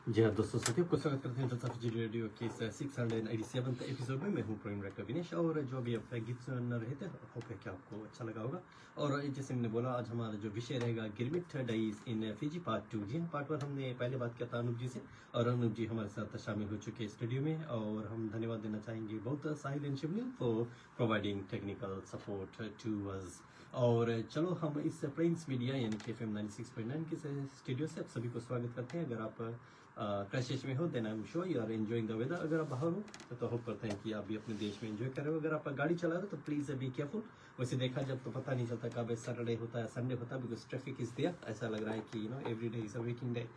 जी हाँ दोस्तों, सभी को स्वागत करते हैं जलसा फीजी रेडियो के 687 एपिसोड में। मैं हूँ प्रोग्राम डायरेक्टर विनेश, और जो भी आप गीत सुन रहे थे, होप है कि आपको अच्छा लगा होगा। और जैसे मैंने बोला, आज हमारा जो विषय रहेगा girmit days in Fiji part 2। जी हाँ, पार्ट 1 हमने पहले बात किया था अनूप जी से, और अनूप जी हमारे साथ शामिल हो चुके हैं स्टूडियो में, और हम धन्यवाद देना चाहेंगे बहुत Sahil and Shivling for providing technical support to us. और चलो हम इस प्रिंस मीडिया यानी कि FM 96.9 के स्टूडियो से आप सभी को स्वागत करते हैं। अगर आप क्राइस्टचर्च में हो, then I am sure you are enjoying the weather. अगर आप बाहर हो तो होप करते हैं कि आप भी अपने देश में एंजॉय कर रहे हो। अगर आप गाड़ी चला रहे हो तो प्लीज़ बी केयरफुल। वैसे देखा जब तो पता नहीं चलता कब सैटरडे होता है संडे होता है, बिकॉज ट्रैफिक इज देयर। ऐसा लग रहा है कि every day is a working day,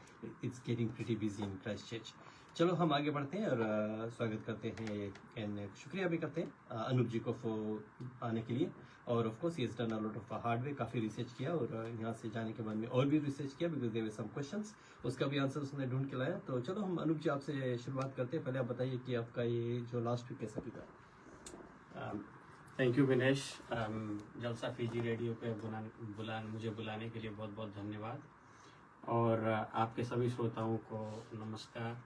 it's getting pretty busy in Christchurch. चलो हम आगे बढ़ते हैं और स्वागत करते हैं एंड शुक्रिया भी करते हैं अनूप जी को फॉर आने के लिए। और of course he has done a lot of hard work, काफ़ी रिसर्च किया, और यहाँ से जाने के बाद में और भी रिसर्च किया, because there were some questions, उसका भी आंसर उसने ढूंढ के लाया। तो चलो हम अनूप जी आपसे शुरुआत करते हैं। पहले आप बताइए कि आपका ये जो लास्ट वीक कैसा बीता। Thank you Vinesh. जलसा फीजी रेडियो पे मुझे बुलाने के लिए बहुत बहुत धन्यवाद। और आपके सभी श्रोताओं को नमस्कार,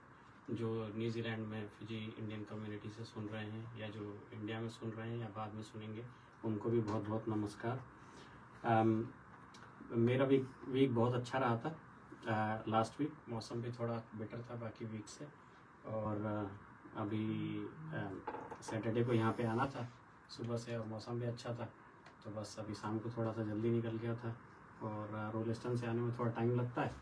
जो न्यूजीलैंड में फिजी इंडियन कम्युनिटी से सुन रहे हैं, या जो इंडिया में सुन रहे हैं या बाद में सुनेंगे, उनको भी बहुत बहुत नमस्कार। मेरा वीक बहुत अच्छा रहा था। लास्ट वीक मौसम भी थोड़ा बेटर था बाकी वीक से, और अभी सैटरडे को यहाँ पे आना था सुबह से, और मौसम भी अच्छा था, तो बस अभी शाम को थोड़ा सा जल्दी निकल गया था। और रोलिस्टन से आने में थोड़ा टाइम लगता है,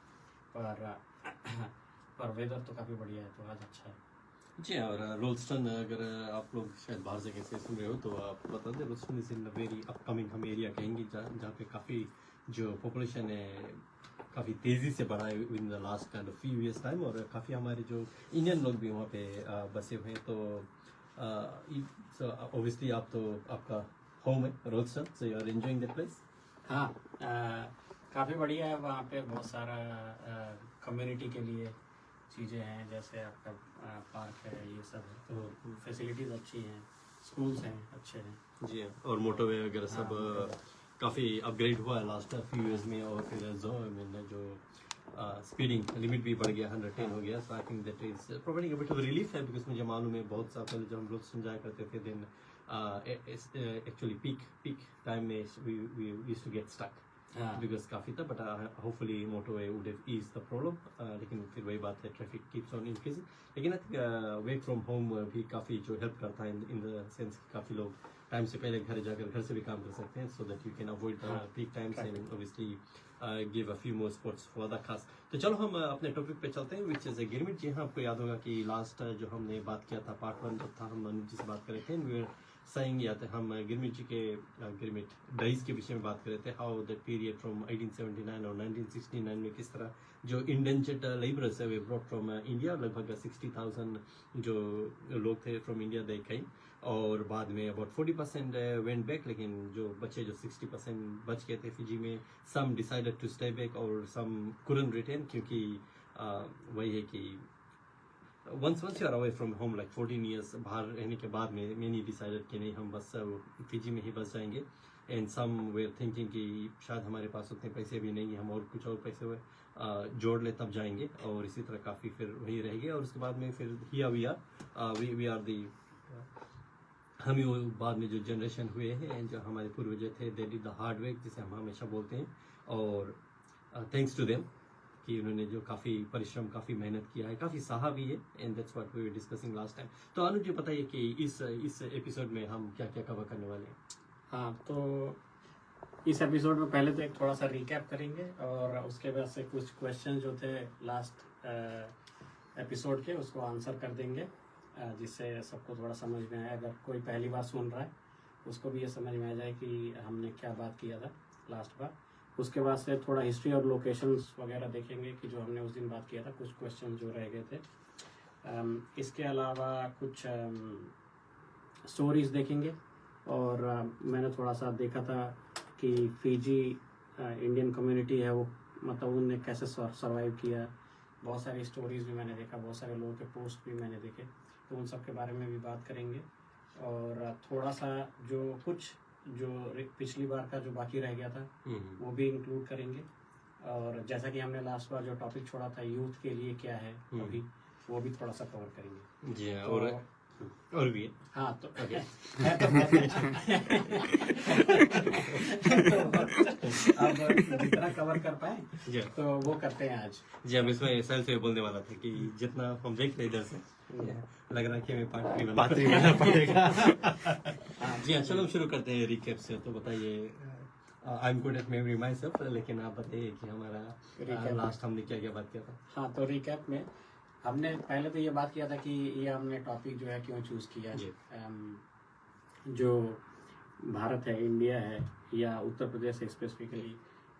पर वेदर तो काफ़ी बढ़िया है, तो आज अच्छा है। जी, और रोल्स्टन, अगर आप लोग शायद बाहर से कैसे सुन रहे हो तो आप बता दें, Ralston is in very upcoming हम एरिया कहेंगे, जहाँ पे काफ़ी जो पॉपुलेशन है काफ़ी तेज़ी से बढ़ा है in the last kind of few years time, और काफ़ी हमारे जो इंडियन लोग भी वहाँ पे बसे हुए हैं। तो ऑब्वियसली आप तो आपका होम है Rolleston, so you are enjoying that place. हाँ, काफ़ी बढ़िया है। वहाँ पे बहुत सारा कम्युनिटी के लिए चीज़ें हैं, जैसे आपका पार्क है, ये सब है, तो फैसिलिटीज़ अच्छी हैं, स्कूल्स हैं अच्छे हैं। जी, और मोटरवे वगैरह सब काफ़ी अपग्रेड हुआ है लास्ट फ्यू ईयर्स में, और फिर मैंने जो स्पीडिंग लिमिट भी बढ़ गया, 110 हो गया। So I think that is providing a bit of relief है, बिकॉज मुझे मालूम है बहुत सा पहले जब हम लोग समझाया करते थे, देन एक्चुअली पीक टाइम में we used to get stuck, because काफ़ी था, but hopefully motorway would have ease the problem. लेकिन फिर वही बात है, ट्रैफिक कीप्स ऑन इंक्रीजिंग। लेकिन I think work from home भी काफ़ी जो हेल्प करता है, इन द सेंस काफ़ी लोग टाइम से पहले घर से भी काम कर सकते हैं, so that you can avoid peak times and obviously give a few more spots for the खास। तो चलो हम अपने टॉपिक पे चलते हैं, विच इज ए गिरमिट। जी हाँ, आपको याद होगा कि लास्ट जो हमने बात किया था, पार्ट 1 जब था, हम अनूप जी से बात कर रहे थे, वी saying या हम गिरमिट जी के गिरमिट डाइज के विषय में बात कर रहे थे, हाउ दैट पीरियड फ्रॉम 1879 और 1969 में किस तरह जो इंडेंचर्ड लेबरर्स है वे ब्रॉट फ्रॉम इंडिया, लगभग 60,000 जो लोग थे फ्रॉम इंडिया दे केम, और बाद में अबाउट 40% वेंट बैक, लेकिन जो बच्चे जो 60% बच गए थे फिजी में, सम डिसाइडेड टू स्टे बैक और सम कुडंट रिटर्न, क्योंकि वही है कि once you are away from home like 14 years, बाहर रहने के बाद में मैंने डिसाइडेड कि नहीं, हम बस फिजी में ही बस जाएंगे। एंड सम वेयर थिंकिंग कि शायद हमारे पास उतने पैसे भी नहीं, हम और कुछ और पैसे जोड़ ले तब जाएंगे, और इसी तरह काफ़ी फिर वही रह गए। और उसके बाद में फिर हियर वी आर दी, हम ही बाद में जो जनरेशन हुए हैं, जो हमारे पूर्वज थे, they did the hard work, जिसे हम हमेशा बोलते हैं, और थैंक्स टू देम कि उन्होंने जो काफ़ी परिश्रम, काफ़ी मेहनत किया है, काफ़ी सहा भी है, and that's what we were discussing last time. तो अनुज जी बताइए कि इस एपिसोड में हम क्या क्या कवर करने वाले हैं। हाँ, तो इस एपिसोड में पहले तो एक थोड़ा सा रिकैप करेंगे, और उसके बाद से कुछ क्वेश्चन जो थे लास्ट एपिसोड के, उसको आंसर कर देंगे, जिससे सबको थोड़ा समझ में आए। अगर कोई पहली बार सुन रहा है उसको भी ये समझ में आ जाए कि हमने क्या बात किया था लास्ट बार। उसके बाद से थोड़ा हिस्ट्री और लोकेशंस वगैरह देखेंगे कि जो हमने उस दिन बात किया था, कुछ क्वेश्चन जो रह गए थे। इसके अलावा कुछ स्टोरीज देखेंगे, और मैंने थोड़ा सा देखा था कि फिजी इंडियन कम्युनिटी है वो, मतलब उनने कैसे सर्वाइव किया। बहुत सारी स्टोरीज भी मैंने देखा, बहुत सारे लोगों के पोस्ट भी मैंने देखे, तो उन सब के बारे में भी बात करेंगे। और थोड़ा सा जो पिछली बार का जो बाकी रह गया था वो भी इंक्लूड करेंगे। और जैसा कि हमने लास्ट बार जो टॉपिक छोड़ा था यूथ के लिए क्या है अभी, वो भी थोड़ा सा कवर करेंगे। जी हाँ, तो, और भी है। हाँ तो ओके। है तो बहुत अच्छा। अब जितना कवर कर पाए जी तो वो करते हैं आज। जी, अब इसमें साहिल से बोलने वाला था कि जितना हम देख रहे इधर से लग रहा है कि हमें पार्ट 3 बनाना पड़ेगा। जी हाँ, चलो शुरू करते हैं रिकैप से। तो बताइए, I am good at memory my self, लेकिन आप बताइए कि हमारा लास्ट हमने क्या क्या बात किया था। हाँ, तो रिकैप में हमने पहले तो ये बात किया था कि ये हमने टॉपिक जो है क्यों चूज किया। जी। जो भारत है, इंडिया है, या उत्तर प्रदेश स्पेसिफिकली,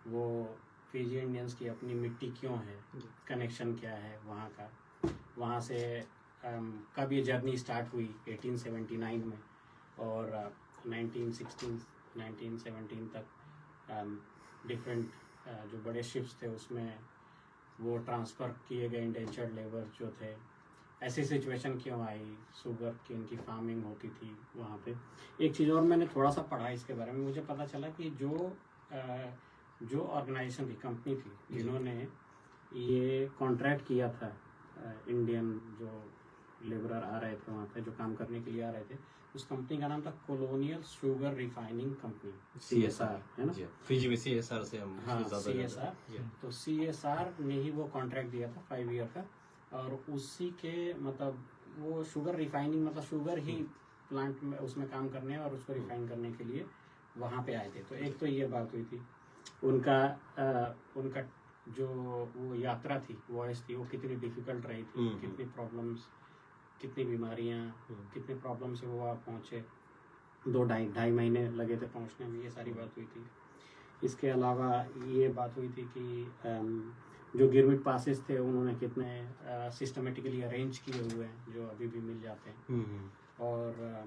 वो फिजी इंडियंस की अपनी मिट्टी क्यों है, कनेक्शन क्या है वहाँ का, वहाँ से कब ये जर्नी स्टार्ट हुई 1879 में, और 1917 तक डिफरेंट जो बड़े शिप्स थे उसमें वो ट्रांसफ़र किए गए इंडेंचर्ड लेबर जो थे। ऐसी सिचुएशन क्यों आई, शुगर की इनकी फार्मिंग होती थी वहाँ पे। एक चीज़ और मैंने थोड़ा सा पढ़ा इसके बारे में, मुझे पता चला कि जो ऑर्गेनाइजेशन थी, कंपनी थी, जिन्होंने ये कॉन्ट्रैक्ट किया था इंडियन जो लेबरर आ रहे थे वहाँ पे, जो काम करने के लिए आ रहे थे, उस कंपनी का नाम था colonial sugar refining company, CSR, है ना। फिजी में CSR से हम हाँ, ज़्यादा CSR। तो CSR ने ही वो कॉन्ट्रैक्ट दिया था 5 ईयर का, और उसी के मतलब वो शुगर रिफाइनिंग मतलब शुगर ही प्लांट में उसमें काम करने और उसको रिफाइन करने के लिए वहाँ पे आए थे। तो एक तो ये बात हुई थी। उनका जो वो यात्रा थी, वॉयस थी, वो कितनी डिफिकल्ट रही थी, कितनी प्रॉब्लम्स, कितनी बीमारियाँ, कितने प्रॉब्लम से वो वहाँ पहुँचे। 2-2.5 महीने लगे थे पहुँचने में, ये सारी बात हुई थी। इसके अलावा ये बात हुई थी कि जो गिरमिट पासेस थे उन्होंने कितने सिस्टमेटिकली अरेंज किए हुए हैं, जो अभी भी मिल जाते हैं। और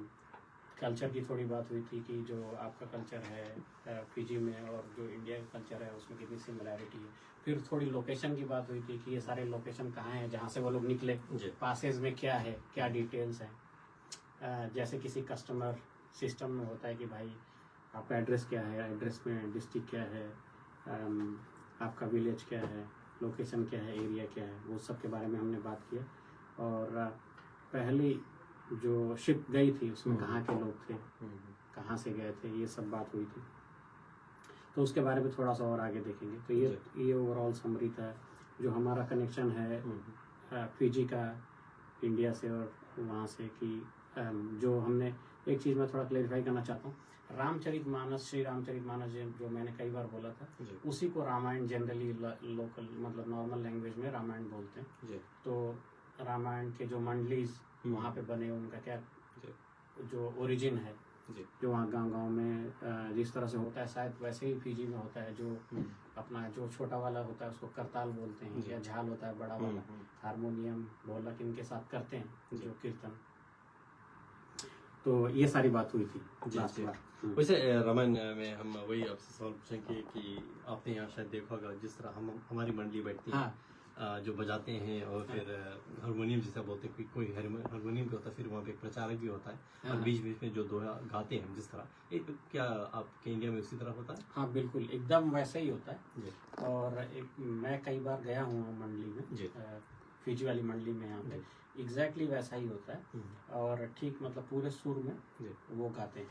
कल्चर की थोड़ी बात हुई थी कि जो आपका कल्चर है फिजी में और जो इंडिया का कल्चर है उसमें कितनी सिमिलैरिटी है। फिर थोड़ी लोकेशन की बात हुई थी कि ये सारे लोकेशन कहाँ हैं जहाँ से वो लोग निकले, पासेस में क्या है, क्या डिटेल्स हैं। जैसे किसी कस्टमर सिस्टम में होता है कि भाई आपका एड्रेस क्या है, एड्रेस में डिस्ट्रिक्ट क्या है, आपका विलेज क्या है, लोकेशन क्या है, एरिया क्या है, वो सब के बारे में हमने बात किया। और पहली जो शिप गई थी उसमें कहाँ के लोग थे, कहाँ से गए थे, ये सब बात हुई थी। तो उसके बारे में थोड़ा सा और आगे देखेंगे। तो ये ओवरऑल समरी था जो हमारा कनेक्शन है फिजी का इंडिया से और वहाँ से, कि जो हमने एक चीज़ मैं थोड़ा क्लेरिफाई करना चाहता हूँ। रामचरितमानस, श्री रामचरितमानस जो मैंने कई बार बोला था, उसी को रामायण जनरली लोकल मतलब नॉर्मल लैंग्वेज में रामायण बोलते हैं। तो रामायण के जो मंडलीज वहाँ पे बने, उनका क्या जो ओरिजिन है, जो वहाँ गांव में जिस तरह से होता है शायद वैसे ही फिजी में होता है। जो अपना जो छोटा वाला होता है उसको करताल बोलते हैं, या झाल होता है बड़ा वाला, हारमोनियम, ढोलक इनके साथ करते हैं जो कीर्तन। तो ये सारी बात हुई थी लास्ट बार। वैसे रामायण में हम वही आपसे सवाल पूछेंगे कि आपने यहाँ शायद देखा होगा जिस तरह हमारी मंडली बैठती है, जो बजाते हैं और फिर हारमोनियम जैसा बोलते हैं, कोई हारमोनियम भी होता है, फिर वहाँ पे एक प्रचारक भी होता है, और बीच बीच में जो दोहा गाते हैं जिस तरह, क्या आपके इंडिया में उसी तरह होता है? हाँ बिल्कुल, एकदम वैसे ही होता है। और मैं कई बार गया हूँ मंडली में, फिजी वाली मंडली में, यहाँ पे एग्जैक्टली वैसा ही होता है। और ठीक मतलब पूरे सुर में वो गाते हैं,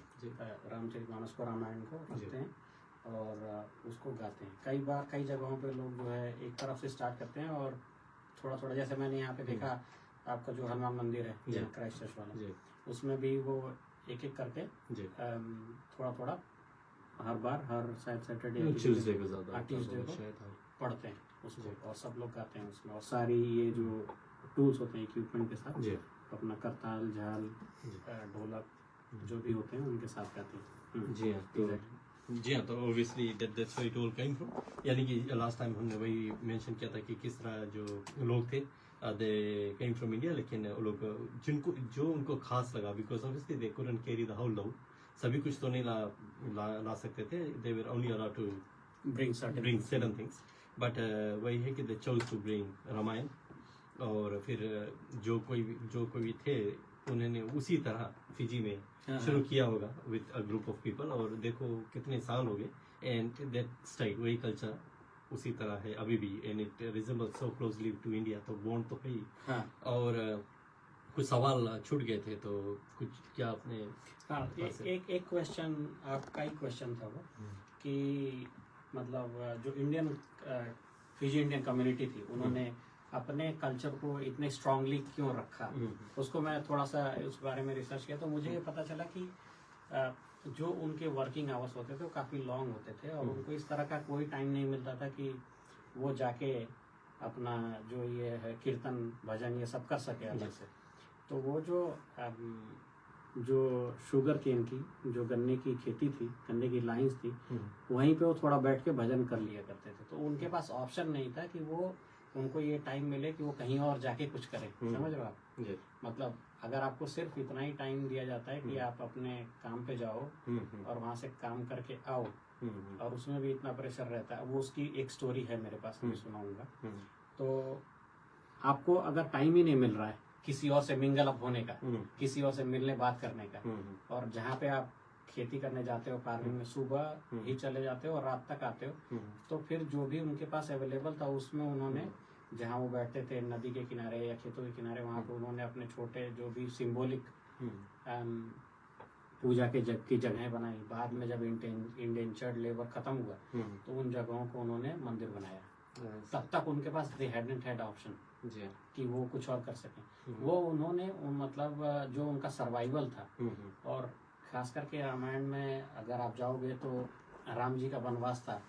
रामचरितमानस को, रामायण को रखते हैं और उसको गाते हैं। कई बार कई जगहों पे लोग जो है एक तरफ से स्टार्ट करते हैं और थोड़ा थोड़ा, जैसे मैंने यहाँ पे देखा आपका जो हनुमान मंदिर है क्राइस्ट चर्च वाला, उसमें भी वो एक एक करके थोड़ा थोड़ा हर बार, हर शायद सैटरडे ट्यूसडे को पढ़ते हैं उसको, और सब लोग गाते हैं उसमें। और सारी ये जो टूल्स होते हैं इक्विपमेंट के साथ, अपना करताल, झाल, ढोलक जो भी होते हैं उनके साथ गाते हैं। जी हाँ, तो obviously that's where it all came from. यानी कि लास्ट टाइम हमने वही मेंशन किया था कि किस तरह जो लोग थे दे केम फ्रॉम इंडिया, लेकिन वो लोग जो उनको खास लगा, because obviously they couldn't carry the whole load, सभी कुछ तो नहीं ला सकते थे, they were only allowed to bring certain things, but वही है कि they chose to bring Ramayan. और फिर जो कोई भी थे उन्होंने उसी तरह फिजी में शुरू किया होगा with a group of people, और देखो कितने साल हो गए, एंड दैट स्टाइल, वही कल्चर उसी तरह है अभी भी, and it resembles so closely to India, तो बॉन्ड तो है ही। हाँ और कुछ सवाल छूट गए थे, तो कुछ क्या आपने? हाँ, एक क्वेश्चन आपका ही क्वेश्चन था वो, कि मतलब जो इंडियन फिजी इंडियन कम्युनिटी थी, उन्होंने अपने कल्चर को इतने स्ट्रांगली क्यों रखा, उसको मैं थोड़ा सा उस बारे में रिसर्च किया, तो मुझे ये पता चला कि जो उनके वर्किंग आवर्स होते थे वो काफ़ी लॉन्ग होते थे, और उनको इस तरह का कोई टाइम नहीं मिलता था कि वो जाके अपना जो ये है कीर्तन भजन ये सब कर सके अलग से। तो वो जो शुगर केन की जो गन्ने की खेती थी, गन्ने की लाइंस थी, वहीं पे वो थोड़ा बैठ के भजन कर लिया करते थे। तो उनके पास ऑप्शन नहीं था कि वो उनको ये टाइम मिले कि वो कहीं और जाके कुछ करें। समझ रहे हो आप? मतलब अगर आपको सिर्फ इतना ही टाइम दिया जाता है कि आप अपने काम पे जाओ और वहां से काम करके आओ, और उसमें भी इतना प्रेशर रहता है। वो उसकी एक स्टोरी है मेरे पास, मैं सुनाऊंगा। तो आपको अगर टाइम ही नहीं मिल रहा है किसी और से मिंगल अप होने का, किसी और से मिलने बात करने का, और जहाँ पे आप खेती करने जाते हो, फार्मिंग में सुबह ही चले जाते हो और रात तक आते हो, तो फिर जो भी उनके पास अवेलेबल था उसमें उन्होंने, जहाँ वो बैठते थे नदी के किनारे या खेतों के किनारे, वहाँ पे उन्होंने अपने छोटे जो भी सिंबॉलिक पूजा के की जगह बनाई। बाद में जब इंडेंचर्ड लेबर खत्म हुआ तो उन जगहों को उन्होंने मंदिर बनाया। तब तक उनके पास दे हैडंट हैड ऑप्शन कि वो कुछ और कर सकें। वो उन्होंने मतलब जो उनका सर्वाइवल था, और खास करके रामायण में अगर आप जाओगे तो राम जी का वनवास था।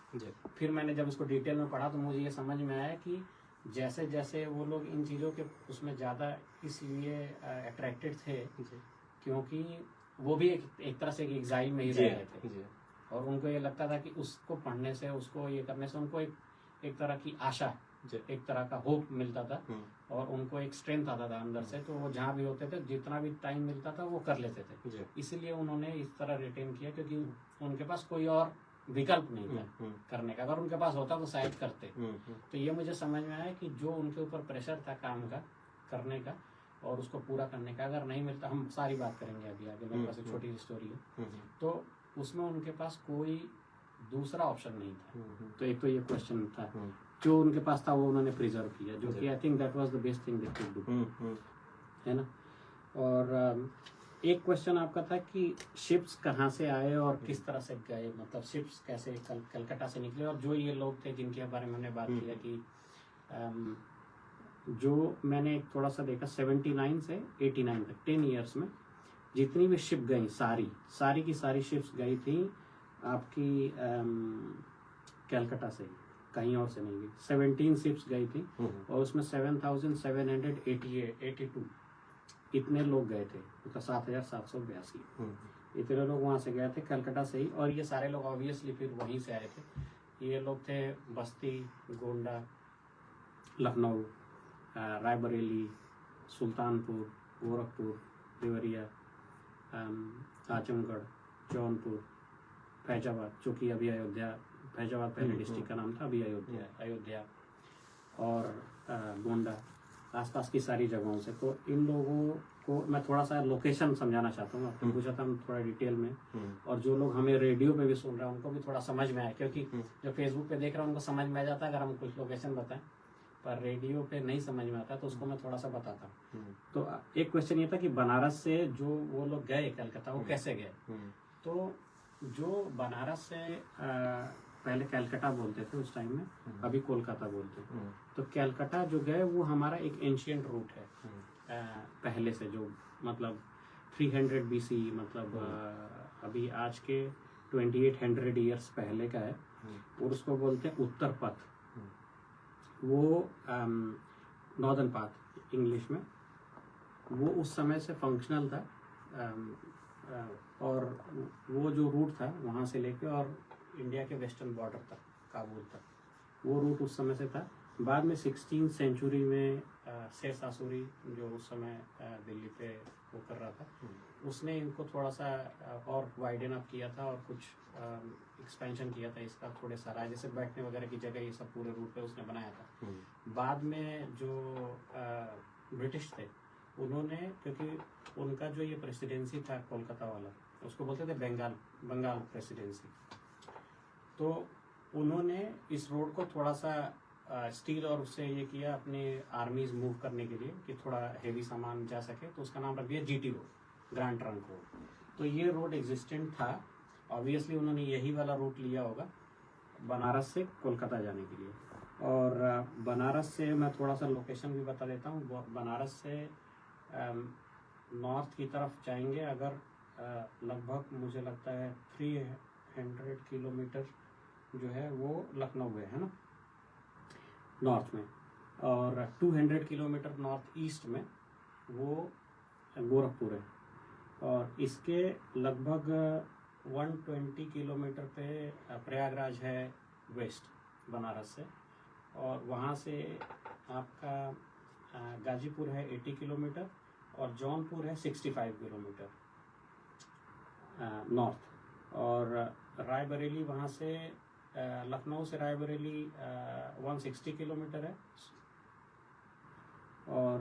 फिर मैंने जब उसको डिटेल में पढ़ा तो मुझे ये समझ में आया कि जैसे जैसे वो लोग इन चीज़ों के उसमें ज़्यादा इसलिए अट्रैक्टेड थे क्योंकि वो भी एक तरह से एक एग्जाइल में ही रह रहे थे, और उनको ये लगता था कि उसको पढ़ने से, उसको ये करने से उनको एक तरह की आशा, एक तरह का होप मिलता था, और उनको एक स्ट्रेंथ आता था अंदर से। तो वो जहाँ भी होते थे, जितना भी टाइम मिलता था वो कर लेते थे। इसीलिए उन्होंने इस तरह रिटेन किया, क्योंकि उनके पास कोई और विकल्प नहीं था करने का। अगर उनके पास होता तो शायद करते। तो ये मुझे समझ में आया कि जो उनके ऊपर प्रेशर था काम का करने का और उसको पूरा करने का, अगर नहीं मिलता, हम सारी बात करेंगे अभी आगे, मेरे पास एक छोटी सी स्टोरी है, तो उसमें उनके पास कोई दूसरा ऑप्शन नहीं था। तो एक तो ये क्वेश्चन था, जो उनके पास था वो उन्होंने प्रिजर्व किया, जो कि आई think that was the best thing they could do, है ना। और एक क्वेश्चन आपका था कि शिप्स कहाँ से आए और किस तरह से गए, मतलब शिप्स कैसे कलकत्ता से निकले, और जो ये लोग थे जिनके बारे में हमने बात किया कि जो मैंने थोड़ा सा देखा 79 से 89 तक 10 ईयर्स में जितनी भी शिप गई, सारी की सारी शिप्स गई थी आपकी कलकत्ता से, कहीं और से नहीं गई। 17 शिप्स गई थी और उसमें 7,782 इतने लोग गए थे, मतलब 7,782 इतने लोग वहाँ से गए थे कलकत्ता से ही। और ये सारे लोग ऑब्वियसली फिर वहीं से आए थे। ये लोग थे बस्ती, गोंडा, लखनऊ, रायबरेली, सुल्तानपुर, गोरखपुर, देवरिया, आजमगढ़, जौनपुर, फैजाबाद, जो कि अभी अयोध्या, फैजाबाद पहले डिस्ट्रिक्ट का नाम था, अभी अयोध्या, और गोंडा, आसपास की सारी जगहों से। तो इन लोगों को मैं थोड़ा सा लोकेशन समझाना चाहता हूँ। आपने पूछा था हम थोड़ा डिटेल में, और जो लोग हमें रेडियो पे भी सुन रहे हैं उनको भी थोड़ा समझ में आए, क्योंकि जो फेसबुक पे देख रहे हैं उनको समझ में आ जाता है अगर हम कुछ लोकेशन बताएं, पर रेडियो पे नहीं समझ में आता, तो उसको मैं थोड़ा सा बताता हूँ। तो एक क्वेश्चन ये था कि बनारस से जो वो लोग गए कलकत्ता, वो कैसे गए। तो जो बनारस से पहले कलकत्ता बोलते थे उस टाइम में, अभी कोलकाता बोलते हैं। तो कलकत्ता जो गए वो हमारा एक एंशियंट रूट है, पहले से, जो मतलब 300 BC, मतलब अभी आज के 2800 ईयर्स पहले का है, और उसको बोलते हैं उत्तर पथ। वो नॉर्दर्न पाथ इंग्लिश में, वो उस समय से फंक्शनल था। और वो जो रूट था वहाँ से लेके और इंडिया के वेस्टर्न बॉर्डर तक, काबुल तक, वो रूट उस समय से था। बाद में 16th सेंचुरी में शेरशाह जो उस समय दिल्ली पे वो कर रहा था, उसने इनको थोड़ा सा और वाइडन अप किया था और कुछ एक्सपेंशन किया था इसका, थोड़े सा राय जैसे बैठने वगैरह की जगह, ये सब पूरे रूट पे उसने बनाया था। बाद में जो ब्रिटिश थे उन्होंने, क्योंकि उनका जो ये प्रेसिडेंसी था कोलकाता वाला, उसको बोलते थे बंगाल प्रेसिडेंसी, तो उन्होंने इस रोड को थोड़ा सा स्टील और उससे ये किया अपने आर्मीज मूव करने के लिए कि थोड़ा हेवी सामान जा सके, तो उसका नाम रख दिया GT road, grand trunk road. तो ये रोड एग्जिस्टेंट था, ऑब्वियसली उन्होंने यही वाला रूट लिया होगा बनारस से कोलकाता जाने के लिए। और बनारस से मैं थोड़ा सा लोकेशन भी बता देता हूँ। बनारस से नॉर्थ की तरफ जाएंगे अगर लगभग मुझे लगता है 300 किलोमीटर जो है वो लखनऊ है ना, नॉर्थ में, और 200 किलोमीटर नॉर्थ ईस्ट में वो गोरखपुर है, और इसके लगभग 120 किलोमीटर पे प्रयागराज है वेस्ट बनारस से, और वहाँ से आपका गाजीपुर है 80 किलोमीटर और जौनपुर है 65 किलोमीटर नॉर्थ, और रायबरेली वहाँ से लखनऊ से रायबरेली 160 किलोमीटर है, और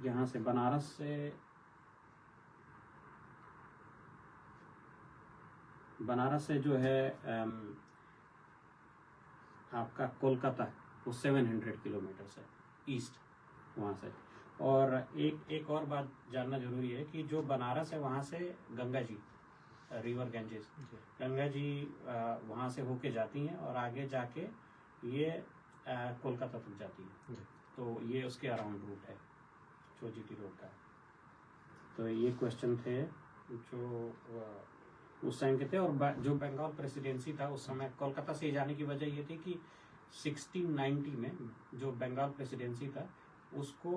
यहाँ से बनारस से जो है आपका कोलकाता वो 700 किलोमीटर से ईस्ट वहाँ से। और एक और बात जानना जरूरी है कि जो बनारस है वहाँ से गंगा जी, रिवर गंजेस, गंगा जी वहाँ से होके जाती हैं और आगे जाके ये कोलकाता तक जाती है। तो ये उसके अराउंड रूट है जो जीटी रोड का। तो ये क्वेश्चन थे जो उस टाइम के थे। और जो बंगाल प्रेसिडेंसी था उस समय कोलकाता से जाने की वजह ये थी कि 1690 में जो बंगाल प्रेसिडेंसी था उसको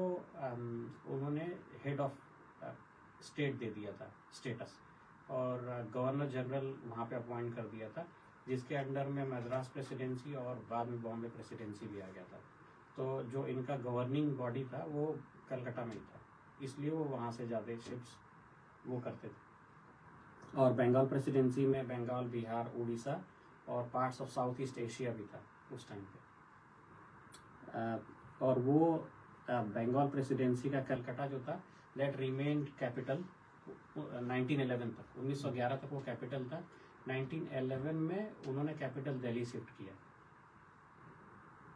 उन्होंने हेड ऑफ स्टेट दे दिया था, स्टेटस, और गवर्नर जनरल वहाँ पे अपॉइंट कर दिया था, जिसके अंडर में मद्रास प्रेसिडेंसी और बाद में बॉम्बे प्रेसिडेंसी भी आ गया था। तो जो इनका गवर्निंग बॉडी था वो कलकत्ता में ही था, इसलिए वो वहाँ से ज़्यादा शिप्स वो करते थे। और बंगाल प्रेसिडेंसी में बंगाल, बिहार, उड़ीसा और parts of south east Asia भी था उस टाइम पे। और वो बंगाल प्रेसिडेंसी का कलकत्ता जो था दैट रिमेन्ड कैपिटल 1911 तक, 1911 तक वो कैपिटल था। 1911 में उन्होंने कैपिटल दिल्ली शिफ्ट किया,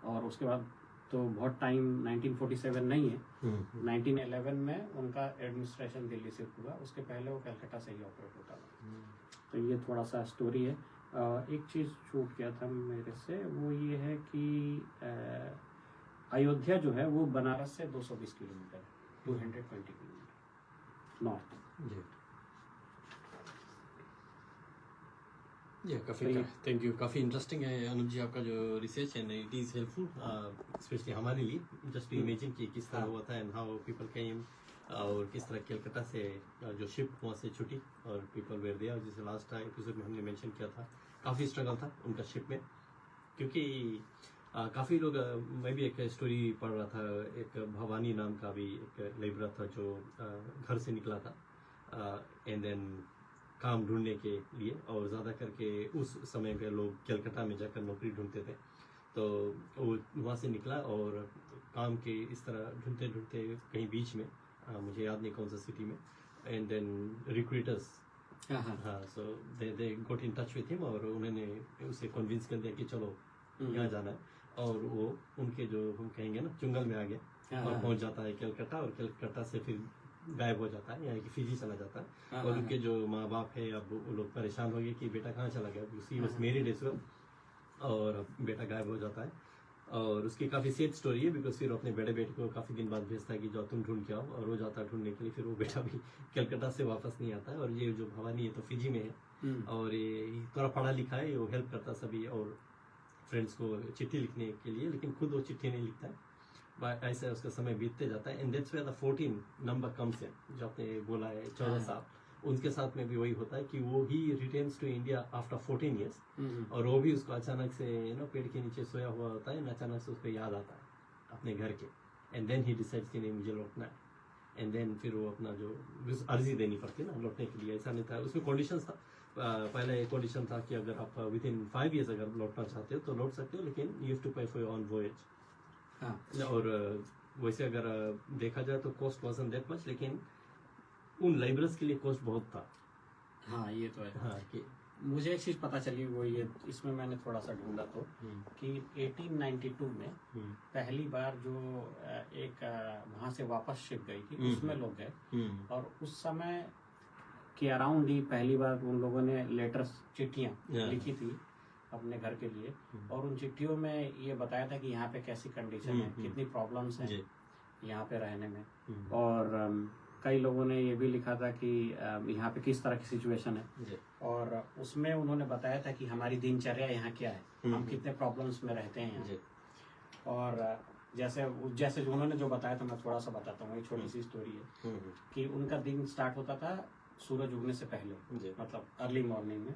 और उसके बाद तो बहुत टाइम 1947 नहीं है, 1911 में उनका एडमिनिस्ट्रेशन दिल्ली शिफ्ट हुआ, उसके पहले वो कलकत्ता से ही ऑपरेट होता था। तो ये थोड़ा सा स्टोरी है। एक चीज़ छूट गया था मेरे से, वो ये है कि अयोध्या जो है वो बनारस से 220 किलोमीटर है, 220 किलोमीटर नॉर्थ। काफ़ी थैंक यू, काफ़ी इंटरेस्टिंग है अनुज जी आपका जो रिसर्च है, इट इज़ हेल्पफुल स्पेशली हमारे लिए, जस्ट टू इमेजिन कि किस तरह हुआ था एंड हाउ पीपल केम, और किस तरह कलकत्ता से जो शिप वहाँ से छुटी और पीपल वेयर दिया, जैसे लास्ट एपिसोड में हमने मेंशन किया था काफ़ी स्ट्रगल था उनका शिप में, क्योंकि काफ़ी लोग, मैं भी एक स्टोरी पढ़ रहा था, एक भवानी नाम का भी एक लेबरर था जो घर से निकला था एंड देन काम ढूंढने के लिए, और ज़्यादा करके उस समय पे लोग कलकत्ता में जाकर नौकरी ढूंढते थे, तो वो वहाँ से निकला और काम के इस तरह ढूंढते ढूंढते कहीं बीच में, मुझे याद नहीं कौन सा सिटी में, एंड देन रिक्रूटर्स, हाँ, so they got in touch with him, और उन्होंने उसे कन्विंस कर दिया कि चलो यहाँ जाना है, और वो उनके जो हम कहेंगे ना चुंगल में आ गया और पहुँच जाता है कलकत्ता, और कलकत्ता से फिर गायब हो जाता है, यानी कि फिजी चला जाता है। और उनके जो माँ बाप है अब वो लोग परेशान हो गए कि बेटा कहाँ चला गया, उसी बस मेरी डेज और बेटा गायब हो जाता है। और उसकी काफ़ी सेड स्टोरी है, बिकॉज फिर अपने बड़े बेटे को काफ़ी दिन बाद भेजता है कि जाओ तुम ढूंढ के आओ, और वो जाता है ढूंढने के लिए, फिर वो बेटा भी कलकत्ता से वापस नहीं आता है। और ये जो भवानी है तो फिजी में है, और ये थोड़ा पढ़ा लिखा है, वो हेल्प करता सभी और फ्रेंड्स को चिट्ठी लिखने के लिए, लेकिन खुद वो चिट्ठी नहीं लिखता है, ऐसे उसका समय बीतते जाता है। And that's where the 14 number comes in, जो आपने बोला है 14 साल, उनके साथ में भी वही होता है कि वो ही returns to India after 14 years, और वो भी उसको अचानक से पेड़ के नीचे सोया हुआ होता है, अचानक से उसको याद आता है अपने घर के, एंड देन ही डिसाइड्स कि नहीं मुझे लौटना है, एंड देन फिर वो अपना जो अर्जी देनी पड़ती है ना लौटने के लिए। ऐसा नहीं था, उसमें कंडीशंस था, पहले कंडीशन था कि अगर आप विद इन 5 ईयर्स अगर लौटना चाहते हो तो लौट सकते हो, लेकिन यू हैव टू पे फॉर योर ऑन वॉयज। और वैसे अगर देखा जाए तो कॉस्ट वाजंट दैट मच, लेकिन उन लाइब्रेरीज के लिए कॉस्ट बहुत था। हाँ, ये तो है। हाँ, कि मुझे एक चीज पता चली, वो ये इसमें मैंने थोड़ा सा ढूंढा तो कि 1892 में पहली बार जो एक वहां से वापस शिप गई थी उसमें लोग गए, और उस समय के अराउंड ही पहली बार उन लोगों ने लेटर्स, चिट्ठियां लिखी थी अपने घर के लिए, और उन चिट्ठियों में ये बताया था कि यहाँ पे कैसी कंडीशन है, कितनी प्रॉब्लम्स हैं यहाँ पे रहने में, और कई लोगों ने ये भी लिखा था कि यहाँ पे किस तरह की सिचुएशन है, और उसमें उन्होंने बताया था कि हमारी दिनचर्या यहाँ क्या है, हम कितने प्रॉब्लम्स में रहते हैं यहाँ। और जैसे जैसे जो उन्होंने जो बताया था मैं थोड़ा सा बताता हूँ, एक छोटी सी स्टोरी है कि उनका दिन स्टार्ट होता था सूरज उगने से पहले, मतलब अर्ली मॉर्निंग में,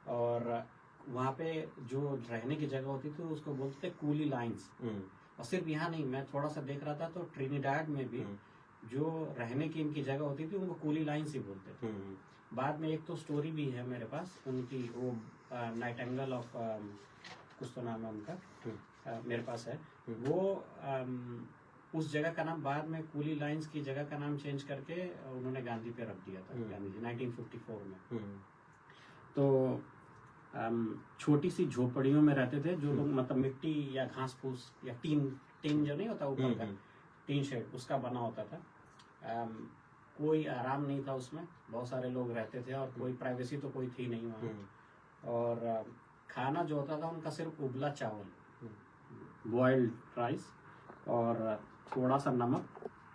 और वहाँ पे जो रहने की जगह होती थी उसको बोलते थे कूली लाइंस। और सिर्फ यहाँ नहीं, मैं थोड़ा सा देख रहा था तो ट्रिनिडाड में भी जो रहने की इनकी जगह होती थी उनको कूली लाइंस ही बोलते थे। बाद में एक तो स्टोरी भी है मेरे पास उनकी, वो नाइटिंगेल ऑफ कुछ तो नाम है उनका, मेरे पास है वो। उस जगह का नाम बाद में कूली लाइंस की जगह का नाम चेंज करके उन्होंने गांधी पे रख दिया था, गांधी जी 1954 में। तो छोटी सी झोपड़ियों में रहते थे जो लोग, मतलब मिट्टी या घास फूस या टीन जो नहीं होता ऊपर का टीन शेड, उसका बना होता था। कोई आराम नहीं था उसमें, बहुत सारे लोग रहते थे और कोई प्राइवेसी तो कोई थी नहीं वहाँ। और खाना जो होता था उनका सिर्फ उबला चावल, बॉइल्ड राइस, और थोड़ा सा नमक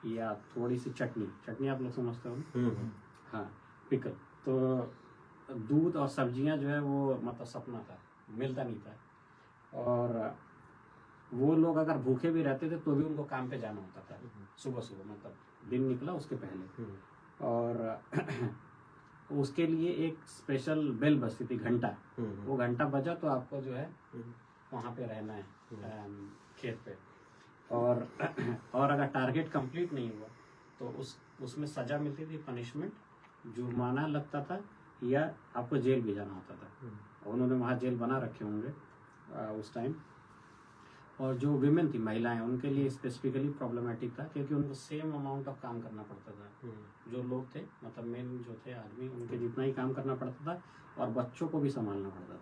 या थोड़ी सी चटनी आप लोग समझते हो, हाँ, पिकल। तो दूध और सब्जियां जो है वो मतलब सपना था, मिलता नहीं था। और वो लोग अगर भूखे भी रहते थे तो भी उनको काम पे जाना होता था सुबह सुबह, मतलब दिन निकला उसके पहले। और उसके लिए एक स्पेशल बेल बजती थी, घंटा। वो घंटा बजा तो आपको जो है वहाँ पे रहना है खेत पे। और अगर टारगेट कंप्लीट नहीं हुआ तो उसमें सजा मिलती थी, पनिशमेंट, जुर्माना लगता था या आपको जेल भी जाना होता था। उन्होंने वहाँ जेल बना रखे होंगे उस टाइम। और जो विमेन थी, महिलाएं, उनके लिए स्पेसिफिकली प्रॉब्लमेटिक था क्योंकि उनको सेम अमाउंट ऑफ काम करना पड़ता था। जो लोग थे, मतलब मेन जो थे आदमी, उनके जितना ही काम करना पड़ता था, और बच्चों को भी संभालना पड़ता था,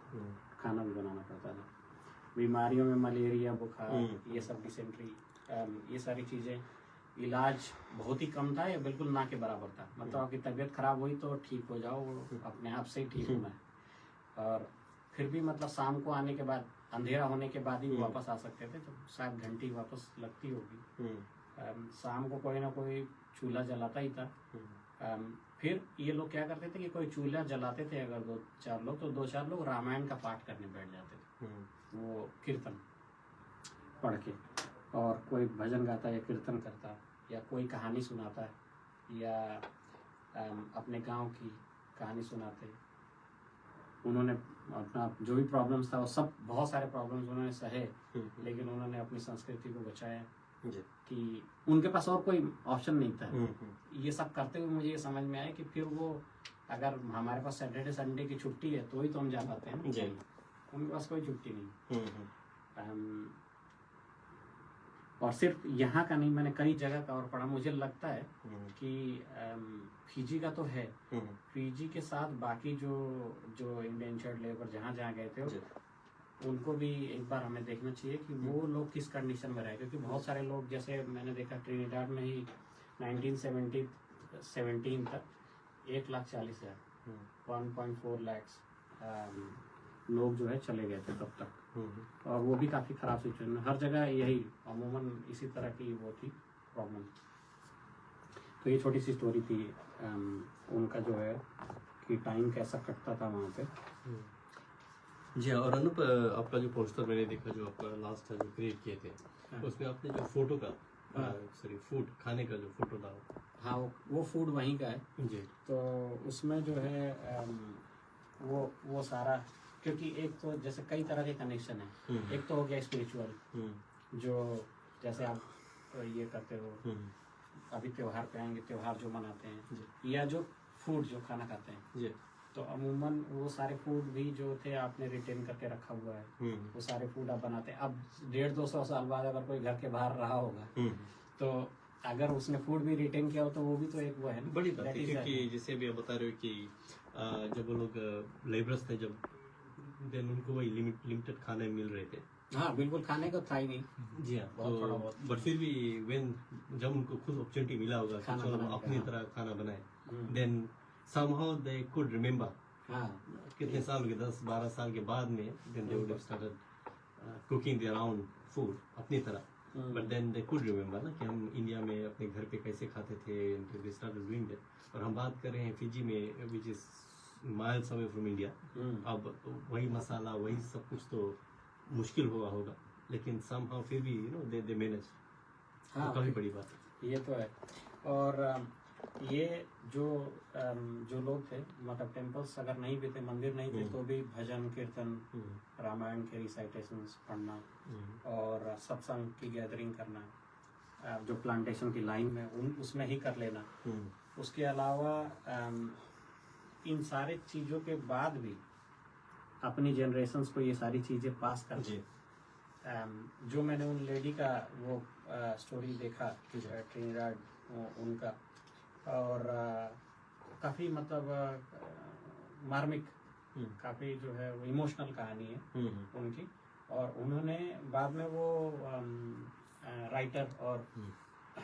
खाना भी बनाना पड़ता था। बीमारियों में मलेरिया, बुखार, ये सब, डिसेंट्री, ये सारी चीज़ें, इलाज बहुत ही कम था या बिल्कुल ना के बराबर था। मतलब आपकी तबीयत खराब हुई तो ठीक हो जाओ, अपने आप से ही ठीक होना है। और फिर भी मतलब शाम को आने के बाद, अंधेरा होने के बाद ही वापस आ सकते थे, तो 7 घंटे वापस लगती होगी। शाम को कोई ना कोई चूल्हा जलाता ही था। फिर ये लोग क्या करते थे कि कोई चूल्हा जलाते थे अगर 2-4 लोग, तो 2-4 लोग रामायण का पाठ करने बैठ जाते थे, वो कीर्तन पढ़ के। और कोई भजन गाता या कीर्तन करता, या कोई कहानी सुनाता, या अपने गांव की कहानी सुनाते। उन्होंने अपना जो भी प्रॉब्लम्स था वो सब, बहुत सारे प्रॉब्लम्स उन्होंने सहे, लेकिन उन्होंने अपनी संस्कृति को बचाया कि उनके पास और कोई ऑप्शन नहीं था। ये सब करते हुए मुझे ये समझ में आया कि फिर वो, अगर हमारे पास सैटरडे संडे की छुट्टी है तो ही तो हम जा पाते हैं, उनके पास कोई छुट्टी नहीं। और सिर्फ यहाँ का नहीं, मैंने कई जगह का और पढ़ा। मुझे लगता है कि फिजी का तो है, फिजी के साथ बाकी जो इंडेंचर्ड लेबर जहाँ गए थे, उनको भी एक बार हमें देखना चाहिए कि वो लोग किस कंडीशन में रहे। क्योंकि बहुत सारे लोग, जैसे मैंने देखा ट्रिनिडाड में ही 1917 तक 1,40,000, 1.4 लाख लोग जो है चले गए थे तब तक। और वो भी काफ़ी ख़राब सिचुएशन, हर जगह यही अमूमन इसी तरह की वो थी प्रॉब्लम। तो ये छोटी सी स्टोरी थी उनका जो है कि टाइम कैसा कटता था वहाँ पे। जी। और अनूप, आपका जो पोस्टर मैंने देखा जो आपका लास्ट जो क्रिएट किए थे, उसमें आपने जो फोटो का, सॉरी, फूड खाने का जो फोटो डाला, हाँ, वो फूड वहीं का है जी। तो उसमें जो है वो सारा, क्योंकि एक तो जैसे कई तरह के कनेक्शन है। एक तो हो गया स्पिरिचुअल, जो जैसे आप ये करते हो, अभी त्योहार पे आएंगे, त्योहार जो मनाते हैं, या जो फूड जो खाना खाते हैं, तो अमूमन वो सारे फूड भी जो थे आपने रिटेन करके रखा हुआ है। वो सारे फूड आप बनाते हैं। अब 150-200 साल बाद अगर कोई घर के बाहर रहा होगा तो अगर उसने फूड भी रिटेन किया हो तो वो भी तो एक वो है ना, बड़ी बात है, That is क्योंकि a- जैसे अभी आप बता रहे हो कि जब वो लोग लेबरर्स थे, जब देन उनको वही लिमिटेड खाने मिल रहे थे। हाँ बिल्कुल, खाने को था ही नहीं। जी हाँ, बहुत थोड़ा बहुत। बट फिर भी व्हेन जब उनको खुद अपॉर्चुनिटी मिला होगा कि खाना चलो बनाने का, अपनी हाँ। तरह खाना बनाए, हम्म। Then somehow they could remember हाँ कितने साल के 10-12 साल के बाद में then they would have started cooking their own food अपनी तरह। हम्म। But then they could remember ना कि हम इंडिया में अपने घर पे कैसे खाते थे, दे स्टार्टेड डूइंग दैट। और हम बात कर रहे हैं फिजी में, which is miles away from India. अब वही मसाला वही सब कुछ तो मुश्किल हुआ होगा, लेकिन समहाउ फिर भी यू नो दे मैनेज। हाँ, काफी बड़ी बात है। ये तो है। और ये जो लोग थे, मतलब टेम्पल्स अगर नहीं भी थे, मंदिर नहीं थे, तो भी भजन कीर्तन, रामायण के रिसाइटेशंस पढ़ना और सत्संग की गैदरिंग करना, जो प्लांटेशन की लाइन में उसमें ही कर लेना। उसके अलावा इन सारे चीज़ों के बाद भी अपनी जनरेशन्स को ये सारी चीज़ें पास कर जी। जो मैंने उन लेडी का वो स्टोरी देखा ट्रिनिडाड उनका, और काफ़ी मतलब मार्मिक, काफ़ी जो है वो इमोशनल कहानी है उनकी। और उन्होंने बाद में वो राइटर और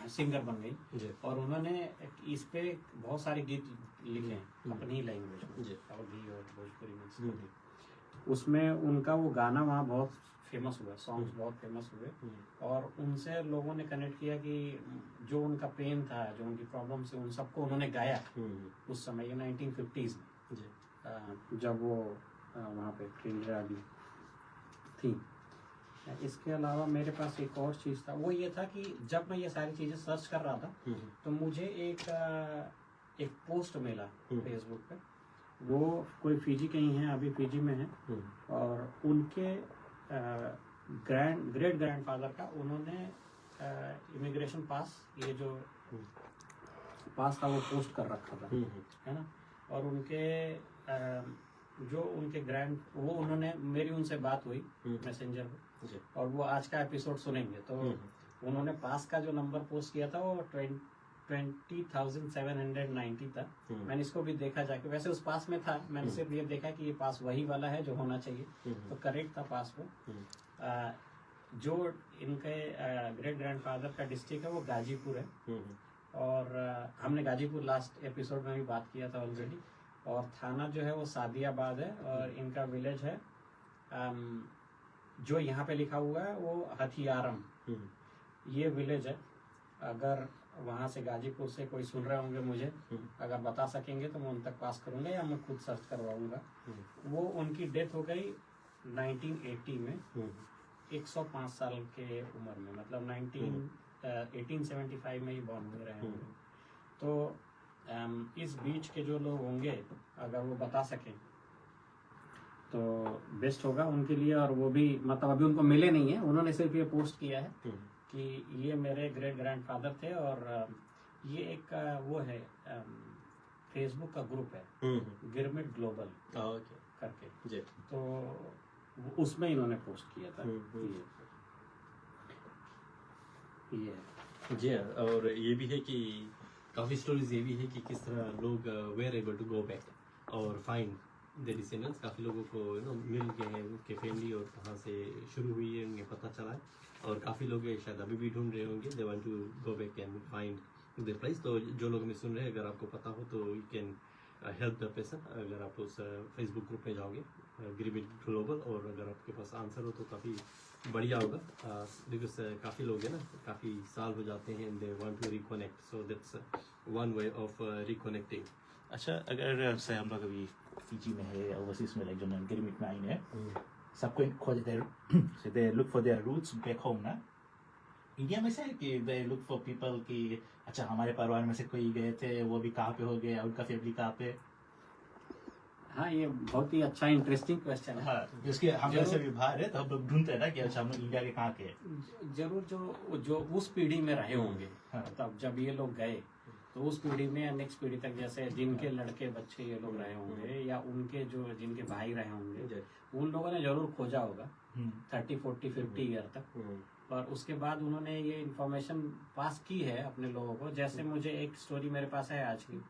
सिंगर बन गई, जी। और उन्होंने इस पे बहुत सारे गीत लिखे हैं अपनी ही लैंग्वेज में, जी। अवधी और भोजपुरी में। उसमें उनका वो गाना वहाँ बहुत फेमस हुआ, सॉन्ग्स बहुत फेमस हुए, और उनसे लोगों ने कनेक्ट किया कि जो उनका पेन था, जो उनकी प्रॉब्लम से, उन सबको उन्होंने गाया उस समय, ये 1950s में जी। जब वो वहाँ पे ट्रिनिडाड में थी। इसके अलावा मेरे पास एक और चीज़ था, वो ये था कि जब मैं ये सारी चीज़ें सर्च कर रहा था तो मुझे एक पोस्ट मिला फेसबुक पे। वो कोई फिजी के ही हैं, अभी फिजी में हैं, और उनके ग्रेट ग्रैंडफादर का उन्होंने इमिग्रेशन पास, ये जो पास था वो पोस्ट कर रखा था, है ना। और उनके जो उनके वो उन्होंने, मेरी उनसे बात हुई मैसेंजर पे, और वो आज का एपिसोड सुनेंगे, तो उन्होंने पास का जो नंबर पोस्ट किया था वो 20,790 था। मैंने इसको भी देखा जाके, वैसे उस पास में था, मैंने सिर्फ ये देखा कि ये पास वही वाला है जो होना चाहिए, तो करेक्ट था पास वो। जो इनके ग्रेट ग्रैंडफादर का डिस्ट्रिक्ट है वो गाजीपुर है, और हमने गाजीपुर लास्ट एपिसोड में भी बात किया था ऑलरेडी। और थाना जो है वो सादियाबाद है, और इनका विलेज है जो यहाँ पे लिखा हुआ है वो हथियारम, ये विलेज है। अगर वहाँ से गाजीपुर से कोई सुन रहे होंगे मुझे, अगर बता सकेंगे तो मैं उन तक पास करूँगा, या मैं खुद सर्च करवाऊँगा। वो उनकी डेथ हो गई 1980 में, 105 साल के उम्र में, मतलब 1875 में ही बॉर्न हुए रहे होंगे। तो इस बीच के जो लोग होंगे, अगर वो बता सकें तो बेस्ट होगा उनके लिए। और वो भी मतलब अभी उनको मिले नहीं है, उन्होंने सिर्फ ये पोस्ट किया है कि ये मेरे ग्रेट ग्रैंडफादर थे, और ये एक वो है फेसबुक का ग्रुप है, गिरमिट ग्लोबल करके जी। तो उसमें इन्होंने पोस्ट किया था ये जी हाँ, और ये भी है कि काफ़ी स्टोरीज ये भी है कि किस तरह लोग were able to go back और फाइंड द डिसेंडेंट्स। काफ़ी लोगों को यू नो मिल गए हैं उनके फैमिली, और कहाँ से शुरू हुई है उन्हें पता चला है, और काफ़ी लोग शायद अभी भी ढूंढ रहे होंगे, they want to go back and find the place. तो जो लोग हमें सुन रहे हैं, अगर आपको पता हो तो you can help the person. अगर आप उस फेसबुक ग्रुप में जाओगे गिरमिट ग्लोबल, और अगर आपके पास आंसर हो तो काफ़ी बढ़िया होगा, बिकॉज काफ़ी लोग हैं ना, काफ़ी साल हो जाते हैं, they want to reconnect, so that's one way of reconnecting. अच्छा, अगर से हम लोग अभी फिजी में है, ओवरसीज में, लाइक जो गिरमिट में आए हैं, सबको खोजते they look for their roots back home ना। इंडिया में से है कि दे लुक फॉर पीपल कि अच्छा हमारे परिवार में से कोई गए थे, वो भी कहाँ पे हो गए, उनका फैमिली कहाँ पे। हाँ, ये बहुत ही अच्छा इंटरेस्टिंग क्वेश्चन है। हाँ, उसके हम लोग से भी बाहर है, तो हम लोग ढूंढते हैं ना कि अच्छा हम लोग इंडिया के कहाँ के हैं। जरूर जो उस पीढ़ी में रहे होंगे, हाँ। तब जब ये लोग गए, तो उस पीढ़ी में या नेक्स्ट पीढ़ी तक, जैसे जिनके लड़के बच्चे ये लोग रहे होंगे, या उनके जो जिनके भाई रहे होंगे, उन लोगों ने जरूर खोजा होगा 30, 40, 50 ईयर तक। और उसके बाद उन्होंने ये इन्फॉर्मेशन पास की है अपने लोगों को। जैसे मुझे एक स्टोरी मेरे पास है आज की,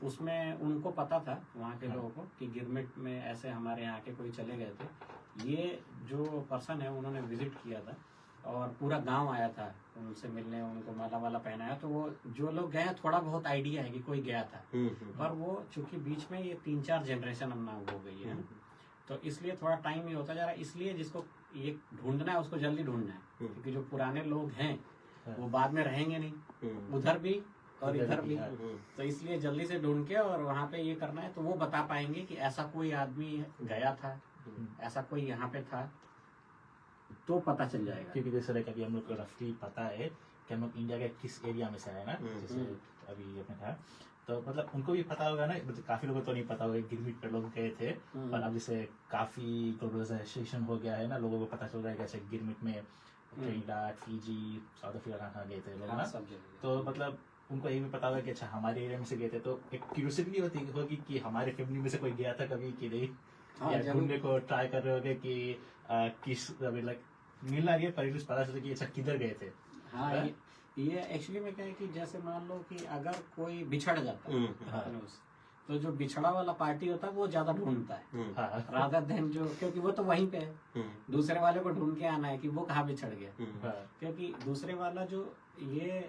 उसमें उनको पता था वहाँ के लोगों को कि गिरमिट में ऐसे हमारे यहाँ के कोई चले गए थे। ये जो पर्सन है उन्होंने विजिट किया था और पूरा गांव आया था उनसे मिलने, उनको माला वाला पहनाया। तो वो जो लोग गए हैं थोड़ा बहुत आइडिया है कि कोई गया था, पर वो चूंकि बीच में ये 3-4 जनरेशन अब ना हो गई है ना, तो इसलिए थोड़ा टाइम ही होता जा रहा है। इसलिए जिसको ये ढूंढना है उसको जल्दी ढूंढना है, क्योंकि जो पुराने लोग हैं वो बाद में रहेंगे नहीं, उधर भी और इधर भी। तो इसलिए जल्दी से ढूंढ के और वहाँ पे ये करना है, तो वो बता पाएंगे कि ऐसा कोई आदमी गया था, ऐसा कोई यहाँ पे था, तो पता चल जाएगा। क्योंकि जैसे लाइक अभी हम लोग को रफली पता है कि हम लोग इंडिया के किस एरिया में से आए ना, जैसे अभी अपने था, तो मतलब उनको भी पता होगा ना, मतलब काफी लोगों को तो नहीं पता होगा गिरमिट पर लोग गए थे, पर अब जैसे काफी ग्लोबलाइजेशन हो गया है ना, लोगों को पता चल रहा है कैसे गिरमिट में ट्रिनिडाद, फिजी, साउथ अफ्रीका कहाँ गए थे लोग ना। तो मतलब उनको ये भी पता होगा कि अच्छा हमारे एरिया में से गए थे, तो एक क्यूरियोसिटी होगी कि हमारे फैमिली में से कोई गया था कभी कि नहीं, या ढूंढने को ट्राई कर रहे होगे कि किस लाइक मिल रही है, पर पता चले कि अच्छा किधर गए थे। हाँ, ये एक्चुअली में क्या है कि जैसे मान लो कि अगर कोई बिछड़ जाता है तो जो बिछड़ा वाला पार्टी होता है वो ज्यादा ढूंढता है रादर देन जो, क्योंकि वो तो वहीं पे है, दूसरे वाले को ढूंढ के आना है कि वो कहाँ बिछड़ गया। क्योंकि दूसरे वाला जो ये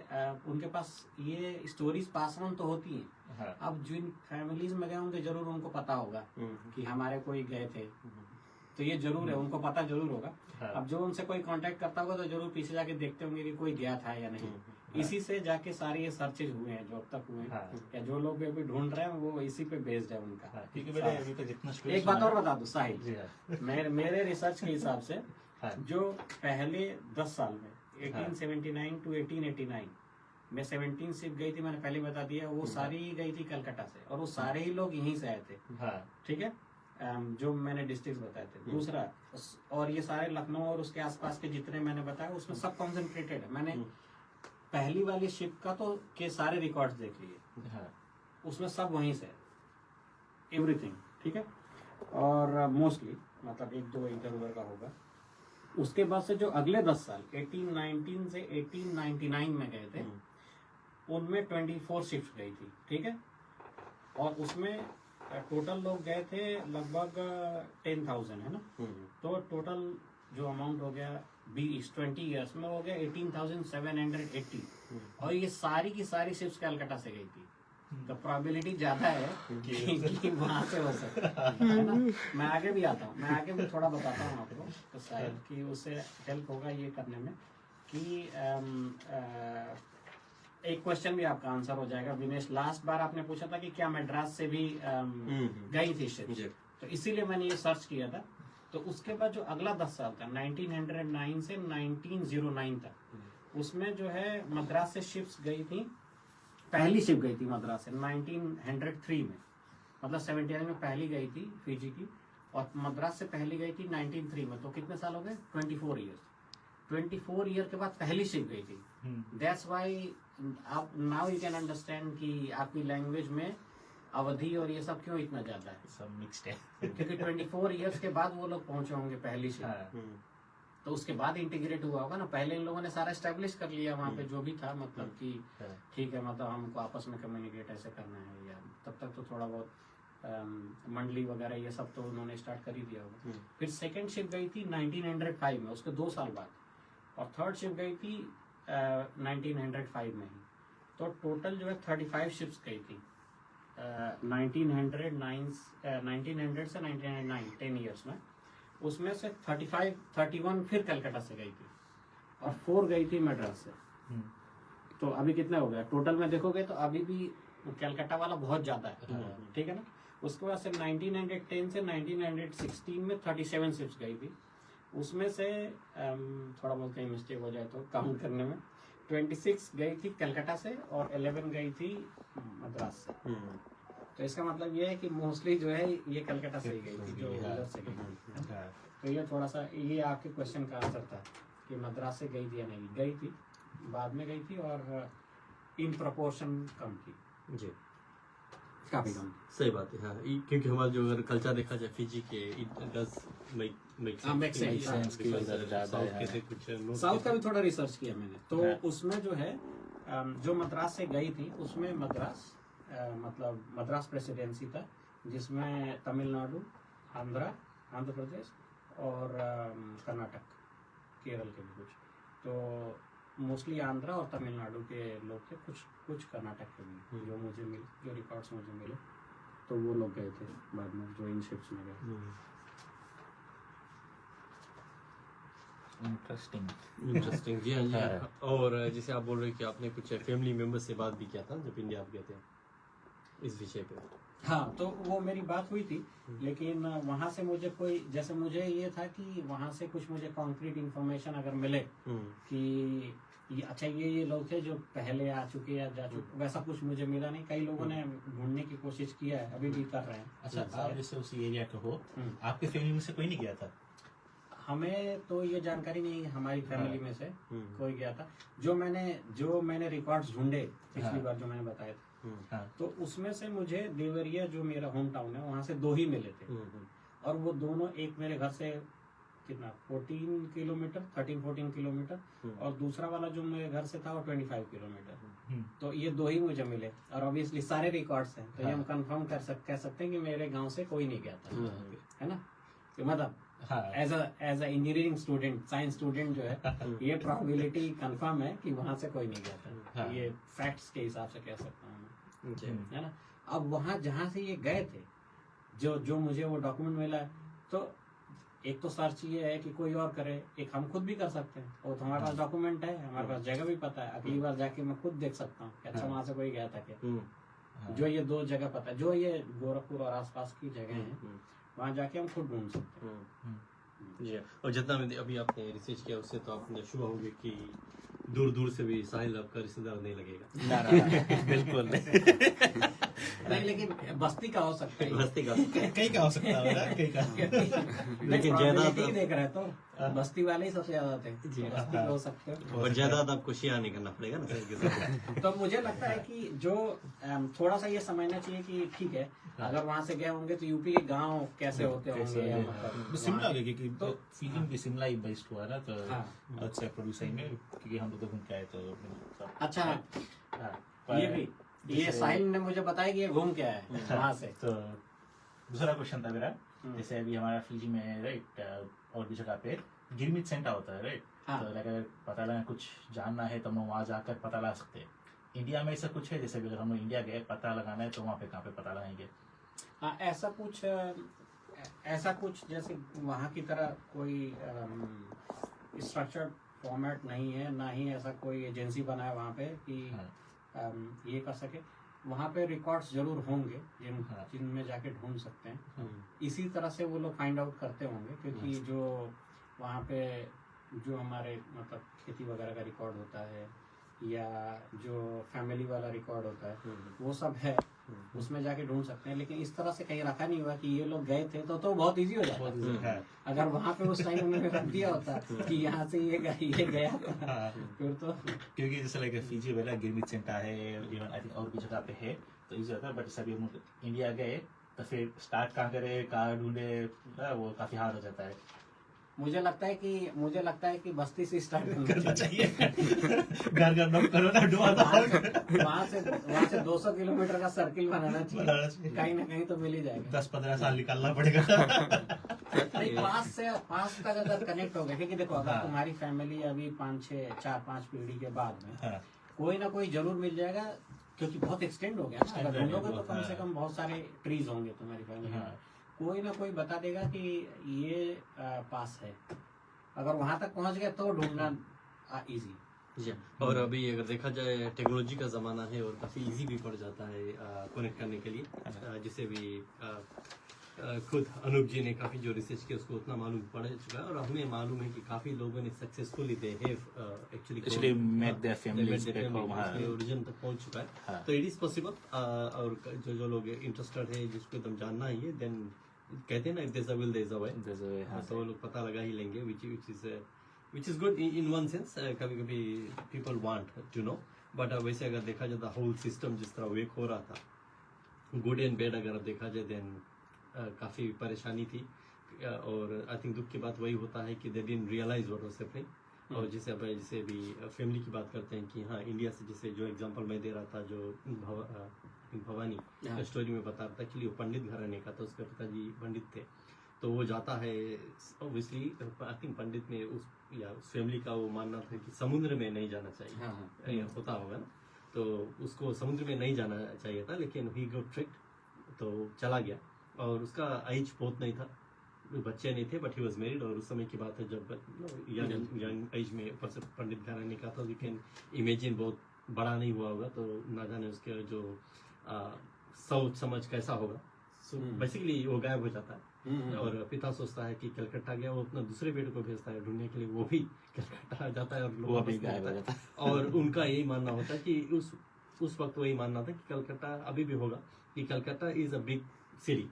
उनके पास ये स्टोरीज पास ऑन तो होती हैं। अब जिन फैमिलीज में गए होंगे जरूर उनको पता होगा कि हमारे कोई गए थे, तो ये जरूर है, उनको पता जरूर होगा। अब जो उनसे कोई कांटेक्ट करता होगा तो जरूर पीछे जाके देखते होंगे कि कोई गया था या नहीं। इसी से जाके सारे ये सर्चेज हुए हैं जो अब तक हुए हैं, या जो लोग अभी ढूंढ रहे हैं वो इसी पे बेस्ड है उनका। एक बात और बता दूं साहिल, मेरे रिसर्च के हिसाब से जो पहले 10 साल में 1879 टू 1889 में 17 शिप गई थी, मैंने पहले बता दिया, वो सारी गई थी कलकत्ता से, और वो सारे ही लोग यहीं से आए थे। ठीक है, जो मैंने डिस्ट्रिक्ट बताए थे। दूसरा, और ये सारे लखनऊ और उसके आसपास के जितने मैंने बताया उसमें सब कॉन्सेंट्रेटेड है। मैंने पहली वाली शिप का तो के सारे रिकॉर्ड्स देख लिए, उसमें सब वहीं से एवरीथिंग। ठीक है, और मोस्टली मतलब 1-2 इधर उधर का होगा। उसके बाद से जो अगले 10 साल 1819 से 1899 में गए थे, उनमें 24 शिप्स गई थी। ठीक है, और उसमें टोटल लोग गए थे लगभग 10,000 है ना, तो टोटल जो अमाउंट हो गया 20 ईयर्स में हो गया 18,780, और ये सारी की सारी शिप्स कलकत्ता से गई थी। तो प्रोबेबिलिटी ज्यादा है कि वहां से हो सकता है ना। मैं आगे भी आता हूँ, मैं आगे भी थोड़ा बताता हूँ आपको, तो शायद कि उससे हेल्प होगा ये करने में कि एक क्वेश्चन भी आपका आंसर हो जाएगा। विनेश, लास्ट बार आपने पूछा था कि क्या मद्रास से भी गई थी शिप, तो इसीलिए मैंने ये सर्च किया था। तो उसके बाद जो अगला 10 साल था 1909 से 1909 तक, उसमें जो है मद्रास से शिप्स गई थी। पहली शिप गई थी मद्रास से 1903 में, मतलब 79 में पहली गई थी फिजी की, और मद्रास से पहली गई थी 1903 में। तो कितने साल हो गए? 24 ईयर्स। 24 ईयर के बाद पहली शिप गई थी। दैट्स व्हाई आप नाउ यू कैन अंडरस्टैंड कि आपकी लैंग्वेज में अवधि और ये सब क्यों इतना ज्यादा है, सब मिक्स्ड है। क्योंकि 24 ईयर्स के बाद वो लोग पहुंचे होंगे पहली शिप। तो उसके बाद इंटीग्रेट हुआ होगा ना, पहले इन लोगों ने सारा एस्टेब्लिश कर लिया वहाँ पे जो भी था, मतलब कि ठीक है, मतलब हमको आपस में कम्युनिकेट ऐसे करना है, या तब तक तो थोड़ा बहुत मंडली वगैरह ये सब तो उन्होंने स्टार्ट कर ही दिया होगा। फिर सेकंड शिप गई थी 1905 में, उसके 2 साल बाद, और थर्ड शिप गई थी 1905 में ही। तो टोटल जो है 35 शिप्स गई थी 1900 से 1909 10 ईयर्स में। उसमें से 31 फिर कलकत्ता से गई थी, और 4 गई थी मद्रास से। तो अभी कितना हो गया टोटल में देखोगे तो अभी भी कलकत्ता वाला बहुत ज्यादा है। ठीक है ना। उसके बाद से 1910 से 1916 में 37 शिप्स गई थी। उसमें से थोड़ा बहुत कहीं मिस्टेक हो जाए तो काउंट करने में 26 गई थी कलकत्ता से और 11 गई थी मद्रास से। तो इसका मतलब ये है कि मोस्टली जो है ये कलकत्ता से ही गई थी, जो उधर से गई थी। तो ये थोड़ा सा ये आपके क्वेश्चन का आंसर था कि मद्रास से गई थी या नहीं गई थी, बाद में गई थी, और इन प्रोपोर्शन कम थी जी, काफी कम। सही बात है। हाँ, क्योंकि हमारा जो अगर कल्चर देखा जाए फिजी के, इट डज मेक makes हाँ, makes sense, sense कि उधर ज़्यादा है। साउथ के से कुछ note साउथ का किए भी थोड़ा रिसर्च किया मैंने, तो हाँ। उसमें जो है जो मद्रास से गई थी उसमें मद्रास मतलब मद्रास प्रेसिडेंसी था, जिसमें तमिलनाडु, आंध्र प्रदेश और कर्नाटक, केरल के भी कुछ, तो मोस्टली आंध्रा और तमिलनाडु के लोग थे, कुछ कर्नाटक के भी जो मुझे मिले, जो रिकॉर्ड्स मुझे मिले, तो वो लोग गए थे बाद में जो इन शिप्स में गए। इंटरेस्टिंग जी। हाँ जी। हाँ। और जैसे आप बोल रहे हैं कि आपने कुछ फैमिली मेंबर से बात भी किया था जब इंडिया आप गए थे इस विषय पे। हाँ, तो वो मेरी बात हुई थी, लेकिन वहाँ से मुझे कोई, जैसे मुझे ये था कि वहाँ से कुछ मुझे कॉन्क्रीट इन्फॉर्मेशन अगर मिले कि अच्छा ये लोग थे जो पहले आ चुके या जा चुके, वैसा कुछ मुझे मिला नहीं। कई लोगों ने ढूंढने की कोशिश किया है, अभी भी कर रहे हैं। अच्छा, आप जैसे उसी एरिया के हो, हम्म। आपके फैमिली में से कोई नहीं गया था? हमें तो ये जानकारी नहीं है, हमारी फैमिली में से कोई गया था। जो मैंने रिकॉर्ड्स ढूंढे पिछली बार जो मैंने बताए थे, हाँ। तो उसमें से मुझे देवरिया जो मेरा होम टाउन है वहाँ से 2 ही मिले थे, और वो दोनों, एक मेरे घर से कितना 13 किलोमीटर, और दूसरा वाला जो मेरे घर से था वो 25 किलोमीटर। तो ये 2 ही मुझे मिले, और ऑब्वियसली सारे रिकॉर्ड्स हैं, तो ये हम कंफर्म कह सकते हैं कि मेरे गांव से कोई नहीं गया था, है ना। तो मतलब as a engineering student, science student जो है, ये प्रोबेबिलिटी कंफर्म है कि वहाँ से कोई नहीं गया था। हाँ। ये फैक्ट्स के हिसाब से कह सकता हूँ मैं, जी। है ना। अब वहाँ जहाँ से ये गए थे, जो मुझे वो डॉक्यूमेंट मिला है, तो एक तो सर्च ये है कि कोई और करे, एक हम खुद भी कर सकते हैं, और तो हमारे पास डॉक्यूमेंट है, हमारे पास जगह भी पता है, अगली बार जाके मैं खुद देख सकता हूँ कि अच्छा वहाँ से कोई गया था क्या। जो ये 2 जगह पता है, जो ये गोरखपुर और आसपास की जगह हैं, वहाँ जाके हम खुद ढूंढ सकते हैं। जी। और जितना भी अभी आपने रिसर्च किया उससे तो आपने शुभ होंगे कि दूर दूर से भी साहिल आपका रिश्तेदार नहीं लगेगा। ना, बिल्कुल नहीं। नहीं, लेकिन बस्ती का हो सकता है, बस्ती का कहीं का हो सकता है ना, कहीं का। लेकिन ज्यादा ही देख रहे तो बस्ती वाले ही सबसे ज्यादा थे, जी। बस्ती के हो सकते हो। और ज्यादा आपको शेयर नहीं करना पड़ेगा ना सर के साथ। तो मुझे लगता है कि जो थोड़ा सा ये समझना चाहिए कि ठीक है, अगर वहाँ से गए होंगे तो यूपी के गांव कैसे होते होंगे, या मतलब शिमला गए, क्योंकि तो फीलिंग भी शिमला ही बेस्ड हुआ ना, तो हाँ। अच्छा प्रोड्यूसर में, क्योंकि हम लोग तो घूम के आए, तो अच्छा हाँ। ये भी, ये साहिल ने मुझे बताया कि ये घूम के आया है वहाँ से। तो दूसरा क्वेश्चन था मेरा, जैसे अभी हमारा फीजी में राइट, और भी जगह पे गिरमिट सेंटर होता है राइट, हाँ। तो अगर पता लगा कुछ जानना है तो हम वहाँ जाकर पता लगा सकते हैं। इंडिया में ऐसा कुछ है, जैसे अगर हम लोग इंडिया गए पता लगाना है तो वहाँ पे कहाँ पे पता लगाएंगे? हाँ, ऐसा कुछ जैसे वहाँ की तरह कोई स्ट्रक्चर्ड फॉर्मेट नहीं है, ना ही ऐसा कोई एजेंसी बना है वहाँ पे कि ये कर सके। वहाँ पे रिकॉर्ड्स जरूर होंगे जिनमें जाके ढूंढ सकते हैं। इसी तरह से वो लोग फाइंड आउट करते होंगे, क्योंकि जो वहाँ पे जो हमारे मतलब खेती वगैरह का रिकॉर्ड होता है या जो फैमिली वाला रिकॉर्ड होता है वो सब है, उसमें जाके ढूंढ सकते हैं। लेकिन इस तरह से कहीं रखा नहीं हुआ कि ये लोग गए थे तो बहुत इजी हो जाता है। अगर वहाँ पे उस टाइम उन्होंने रख दिया होता कि यहाँ से ये गया था, फिर तो क्योंकि जैसे लाइक फीजी वाला गिरमिट सेंटर है, इवन आई थिंक और भी जगह पे है, तो इजी होता है। बट सभी हम इंडिया गए तो फिर स्टार्ट कहाँ करे, कहाँ ढूंढे, वो काफी हार्ड हो जाता है। मुझे लगता है कि बस्ती से स्टार्ट करना चाहिए। घर नोट करो ना, वहाँ से 200 किलोमीटर का सर्किल बनाना चाहिए, कहीं ना कहीं तो मिल ही जाएगा। 10-15 साल निकालना पड़ेगा। नहीं, पास तक अगर कनेक्ट हो गया, क्योंकि देखो अगर तुम्हारी फैमिली अभी 4-5 पीढ़ी के बाद में कोई ना कोई जरूर मिल जाएगा, क्योंकि बहुत एक्सटेंड हो गया ना। अगर ढूंढोगे तो कम से कम बहुत सारे ट्रीज होंगे तुम्हारी फैमिली में, कोई ना कोई बता देगा कि ये पास है। अगर वहां तक पहुंच गया तो ढूंढना इजी। जी। और अभी अगर देखा जाए टेक्नोलॉजी का ज़माना है और काफ़ी इजी भी पड़ जाता है कनेक्ट करने के लिए। जिसे भी खुद अनूप जी ने काफ़ी जो रिसर्च किया उसको उतना मालूम पड़ चुका है, और हमें मालूम है कि काफ़ी लोगों ने successfully they have actually made their families origin तक पहुंच चुका है। तो इट इज़ पॉसिबल। और जो लोग इंटरेस्टेड है, जिसको एकदम जानना ही है, देन कहते हैं ना, if there is a will there is a way. तो वो लोग पता लगा ही लेंगे, which is good in one sense। कभी कभी people want to know, but वैसे अगर देखा जाए होल सिस्टम जिस तरह वर्क हो रहा था, गुड एंड बैड अगर अब देखा जाए, देन काफ़ी परेशानी थी। और आई थिंक दुख की बात वही होता है कि they didn't realise what was happening. और जैसे भी फैमिली की बात करते हैं कि हाँ इंडिया से, जैसे जो एग्जांपल मैं दे रहा था जो भवानी स्टोरी में बता रहा था कि वो पंडित घराने का था, उसके पिताजी पंडित थे, तो वो जाता है ऑब्वियसली आई थिंक पंडित में उस फैमिली का वो मानना था कि समुद्र में नहीं जाना चाहिए, होता होगा ना, तो उसको समुद्र में नहीं जाना चाहिए था, लेकिन ही गॉट ट्रिक्ड तो चला गया। और उसका एज बहुत नहीं था, बच्चे नहीं थे, बट ही वाज मैरिड। और उस समय की बात है जब यंग एज में ऊपर से पंडित घराने का था, यू कैन इमेजिन बहुत बड़ा नहीं हुआ होगा, तो ना जाने उसके जो सोच समझ कैसा होगा। सो बेसिकली वो गायब हो जाता है और पिता सोचता है कि कलकत्ता गया, वो अपना दूसरे बेटे को भेजता है ढूंढने के लिए, वो भी कलकत्ता जाता है और वो भी गायब हो जाता है। और उनका यही मानना होता है कि उस वक्त वही मानना था कि कलकत्ता अभी भी होगा, कि Calcutta is a big city,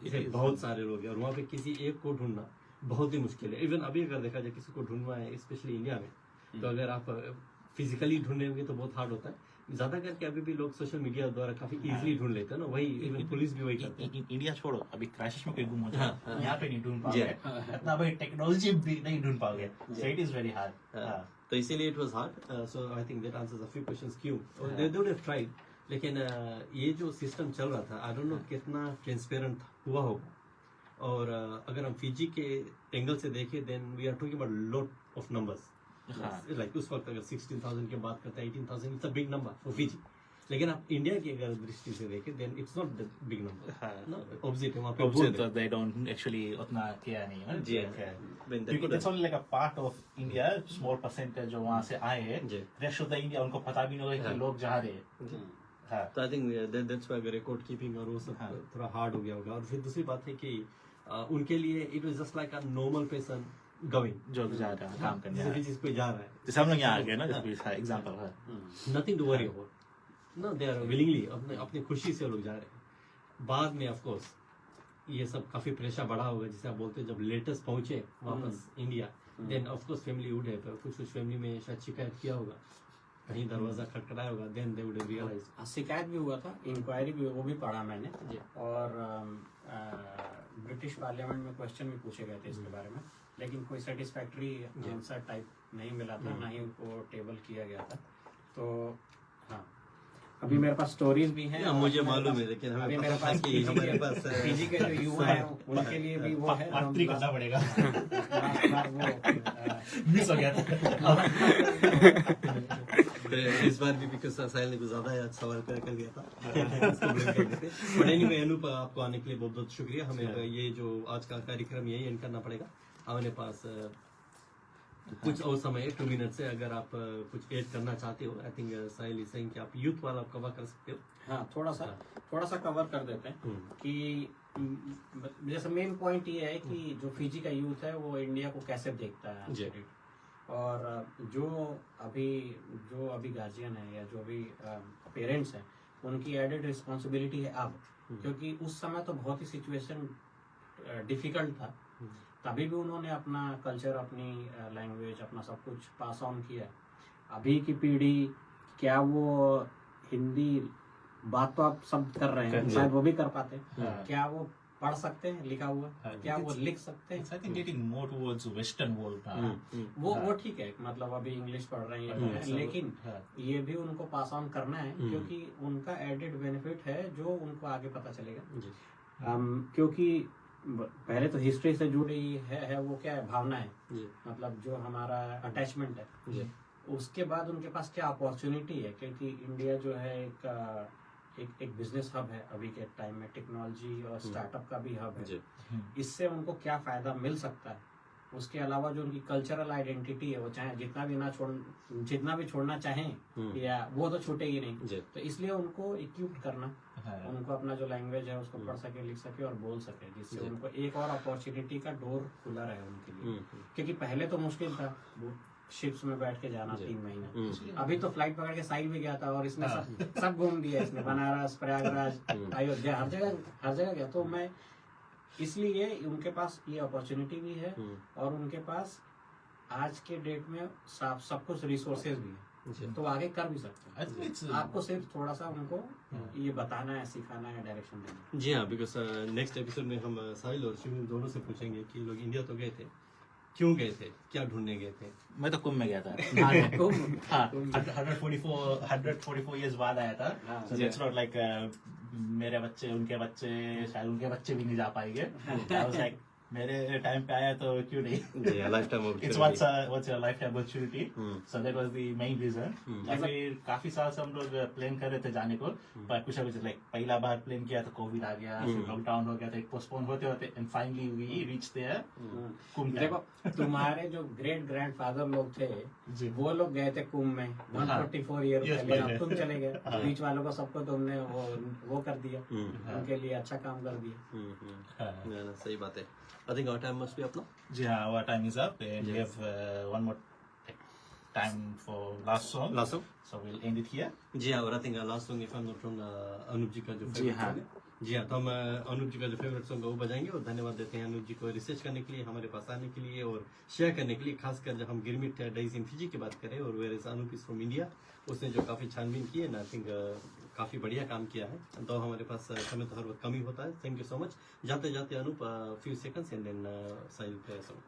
इसे बहुत सारे लोग हैं और वहाँ पे किसी एक को ढूंढना बहुत ही मुश्किल है। इवन अभी अगर देखा जाए किसी को ढूंढना है स्पेशली इंडिया में, तो अगर आप फिजिकली ढूंढेंगे तो बहुत हार्ड होता है। ज्यादा करके अभी भी लोग सोशल मीडिया द्वारा काफी इजीली ढूंढ लेते हैं ना, वही इवन पुलिस भी वही करते हैं। इंडिया छोड़ो, अभी क्राइसिस में कोई गुम हो जाए यहाँ पे नहीं ढूंढ पाओगे, इतना बड़ी टेक्नोलॉजी भी नहीं ढूंढ पाओगे, so it is very hard. तो इसीलिए it was hard. So I think that answers a few questions क्यों दे वुड हैव ट्राइड। लेकिन ये जो सिस्टम चल रहा था, आई डोंट नो कितना ट्रांसपेरेंट हुआ होगा। और अगर हम फिजी के एंगल से देखें, then we are talking about lot of numbers. Like उस वक्त अगर 16,000 की बात करते हैं, 18,000 it's a big number for Fiji. लेकिन आप इंडिया की अगर दृष्टि से देखें, then it's not the big number. Object वहाँ पे बोल तो दे डोंट एक्चुअली उतना किया नहीं है जी, क्योंकि it's only like a part of India, small percentage जो वहाँ से आए हैं, रेस्ट ऑफ द इंडिया उनको पता भी नहीं होगा कि लोग जा रहे हैं। तो I think that's why record keeping और वो सब थोड़ा हार्ड हो गया होगा। और फिर दूसरी बात है कि उनके लिए it was just like a normal person going, जो जा रहा है काम करने, किसी चीज पे जा रहा है, जैसे हम लोग यहाँ आ गए ना, जैसे एग्जांपल है, नथिंग टू वरी अबाउट ना, दे आर विलिंगली अपने खुशी से लोग जा रहे हैं। बाद में ऑफ कोर्स ये सब काफी प्रेशर बढ़ा होगा, जैसे आप बोलते हैं जब लेटेस्ट पहुंचे वापस India, then of course family would have कुछ फैमिली में शायद शिकायत किया होगा, कहीं दरवाजा खटखटाया होगा, देन दे वुड रियलाइज। शिकायत भी हुआ था, इंक्वायरी भी, वो भी पढ़ा मैंने। और ब्रिटिश पार्लियामेंट में क्वेश्चन भी पूछे गए थे इसके बारे में, लेकिन कोई सेटिस्फैक्ट्री आंसर टाइप नहीं मिला था, ना ही उनको टेबल किया गया था। तो हाँ, अभी मेरे पास स्टोरीज भी हैं। मुझे मालूम है, लेकिन अभी मेरे पास पीजी के जो युवा हैं उनके लिए भी वो है, बातरी करना पड़ेगा। वो मिस हो गया था इस बार भी, बिकॉज साहिल ने कुछ ज्यादा याद सवाल कर गया था, बट एनीवे अनूप, आपको आने के लिए बहुत बहुत शुक्रिया। हमें ये जो आज का कार्यक्रम यही एंड करना पड़ेगा। हमारे पास कुछ और समय है, 2 मिनट से, अगर आप कुछ ऐड करना चाहते हो। I think Sahil is saying कि आप यूथ वाला कवर कर सकते हो। हाँ, थोड़ा सा कवर कर देते हैं कि जैसे मेन पॉइंट ये है कि जो फिजी का यूथ है वो इंडिया को कैसे देखता है, और जो अभी गार्जियन है या जो भी पेरेंट्स हैं, उनकी एडेड रिस्पॉन्सिबिलिटी है अब, क्योंकि उस समय तो बहुत ही सिचुएशन डिफिकल्ट था, तभी भी उन्होंने अपना कल्चर, अपनी लैंग्वेज, अपना सब कुछ पास ऑन किया। अभी की पीढ़ी, क्या वो हिंदी बात तो आप सब कर रहे हैं, शायद वो भी कर पाते हैं, क्या वो पढ़ सकते हैं लिखा हुआ, क्या वो लिख सकते हैं? I think getting more towards Western world now. वो ठीक है, मतलब अभी इंग्लिश पढ़ रहे हैं, लेकिन ये भी उनको पास ऑन करना है, क्योंकि उनका एडेड बेनिफिट है जो उनको आगे पता चलेगा। क्योंकि पहले तो हिस्ट्री से जुड़ी है वो क्या है, भावना है, मतलब जो हमारा अटैचमेंट है। उसके बाद उनके पास क्या अपॉर्चुनिटी है, क्योंकि इंडिया जो है एक बिजनेस हब है अभी के टाइम में, टेक्नोलॉजी और स्टार्टअप का भी हब है। इससे उनको क्या फायदा मिल सकता है? उसके अलावा जो उनकी कल्चरल आइडेंटिटी है, वो चाहे जितना भी छोड़ना चाहें, या वो तो छूटेगी नहीं। तो इसलिए उनको इक्विप्ड करना, उनको अपना जो लैंग्वेज है उसको पढ़ सके, लिख सके और बोल सके, जिससे उनको एक और अपॉर्चुनिटी का डोर खुला रहे उनके लिए। क्योंकि पहले तो मुश्किल था, शिप्स में बैठ के जाना 3 महीने। अभी तो फ्लाइट पकड़ के साइल भी गया था, और इसने सब घूम दिया, इसने बनारस, प्रयागराज, अयोध्या, हर जगह गया। तो मैं इसलिए उनके पास ये अपॉर्चुनिटी भी है, और उनके पास आज के डेट में सब कुछ रिसोर्सेज भी है। जी तो वो आगे कर भी सकते I think it's हैं। आपको सिर्फ थोड़ा सा उनको ये बताना है, सिखाना है, डायरेक्शन देना है। जी हाँ, बिकॉज नेक्स्ट एपिसोड में हम साहिल और शिव दोनों से पूछेंगे कि लोग इंडिया तो गए थे, क्यों गए थे, क्या ढूंढने गए थे। मैं तो कुंभ में गया था। कुंभ। हाँ, 144 years बाद आया था। हाँ। So it's not like मेरे बच्चे, उनके बच्चे, शायद उनके बच्चे भी नहीं जा पाएंगे। I was like, मेरे टाइम पे आया तो क्यों नहीं? जी, life It's what's your lifetime opportunity. So that was the main reason. या फिर काफी साल से हम लोग प्लान कर रहे थे जाने को, पर कुछ अभी लाइक पहला बार प्लान किया तो कोविड आ गया, फिर लॉकडाउन हो गया था, पोस्टपोन होते होते and finally we reach there Kumbh. देखो तुम्हारे जो ग्रेट ग्रैंडफादर लोग थे वो लोग गए थे कुंभ में 144 ईयर Yes, पहले, पहले। अब तुम चले गए। बीच वालों को सबको तुमने वो कर दिया, उनके लिए अच्छा काम कर दिया। सही बात है। I think our time must be up now. जी हाँ, our time is up and we have one more time for last song. Last song. So we'll end it here. जी हाँ, और I think last song if I am not wrong Anoop ji का जो जी favorite हाँ। song है। जी हाँ, तो हम अनूप जी का जो फेवरेट सॉन्ग है वो बजाएंगे और धन्यवाद देते हैं अनूप जी को रिसर्च करने के लिए, हमारे पास आने के लिए और शेयर करने के लिए। खासकर जब हम गिरमिट डेज इन फिजी की बात करें और where is Anoop is from India, उसने जो काफ़ी छानबीन की है, आई थिंक काफ़ी बढ़िया काम किया है। तो हमारे पास समय तो हर वक्त कम ही होता है। Thank you so much. जाते जाते Anoop few seconds and then sail play song.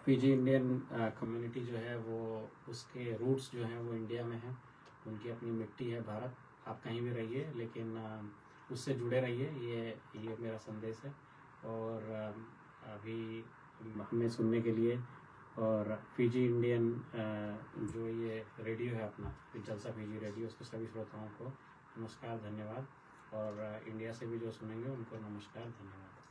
PG Indian community जो है वो उसके रूट्स जो हैं वो इंडिया में हैं, उनकी अपनी मिट्टी है भारत। आप कहीं भी रहिए लेकिन उससे जुड़े रहिए, ये मेरा संदेश है। और अभी हमें सुनने के लिए और पीजी इंडियन जो ये रेडियो है अपना जलसा पीजी रेडियो, उसके सभी श्रोताओं को नमस्कार, धन्यवाद। और इंडिया से भी जो सुनेंगे उनको नमस्कार, धन्यवाद।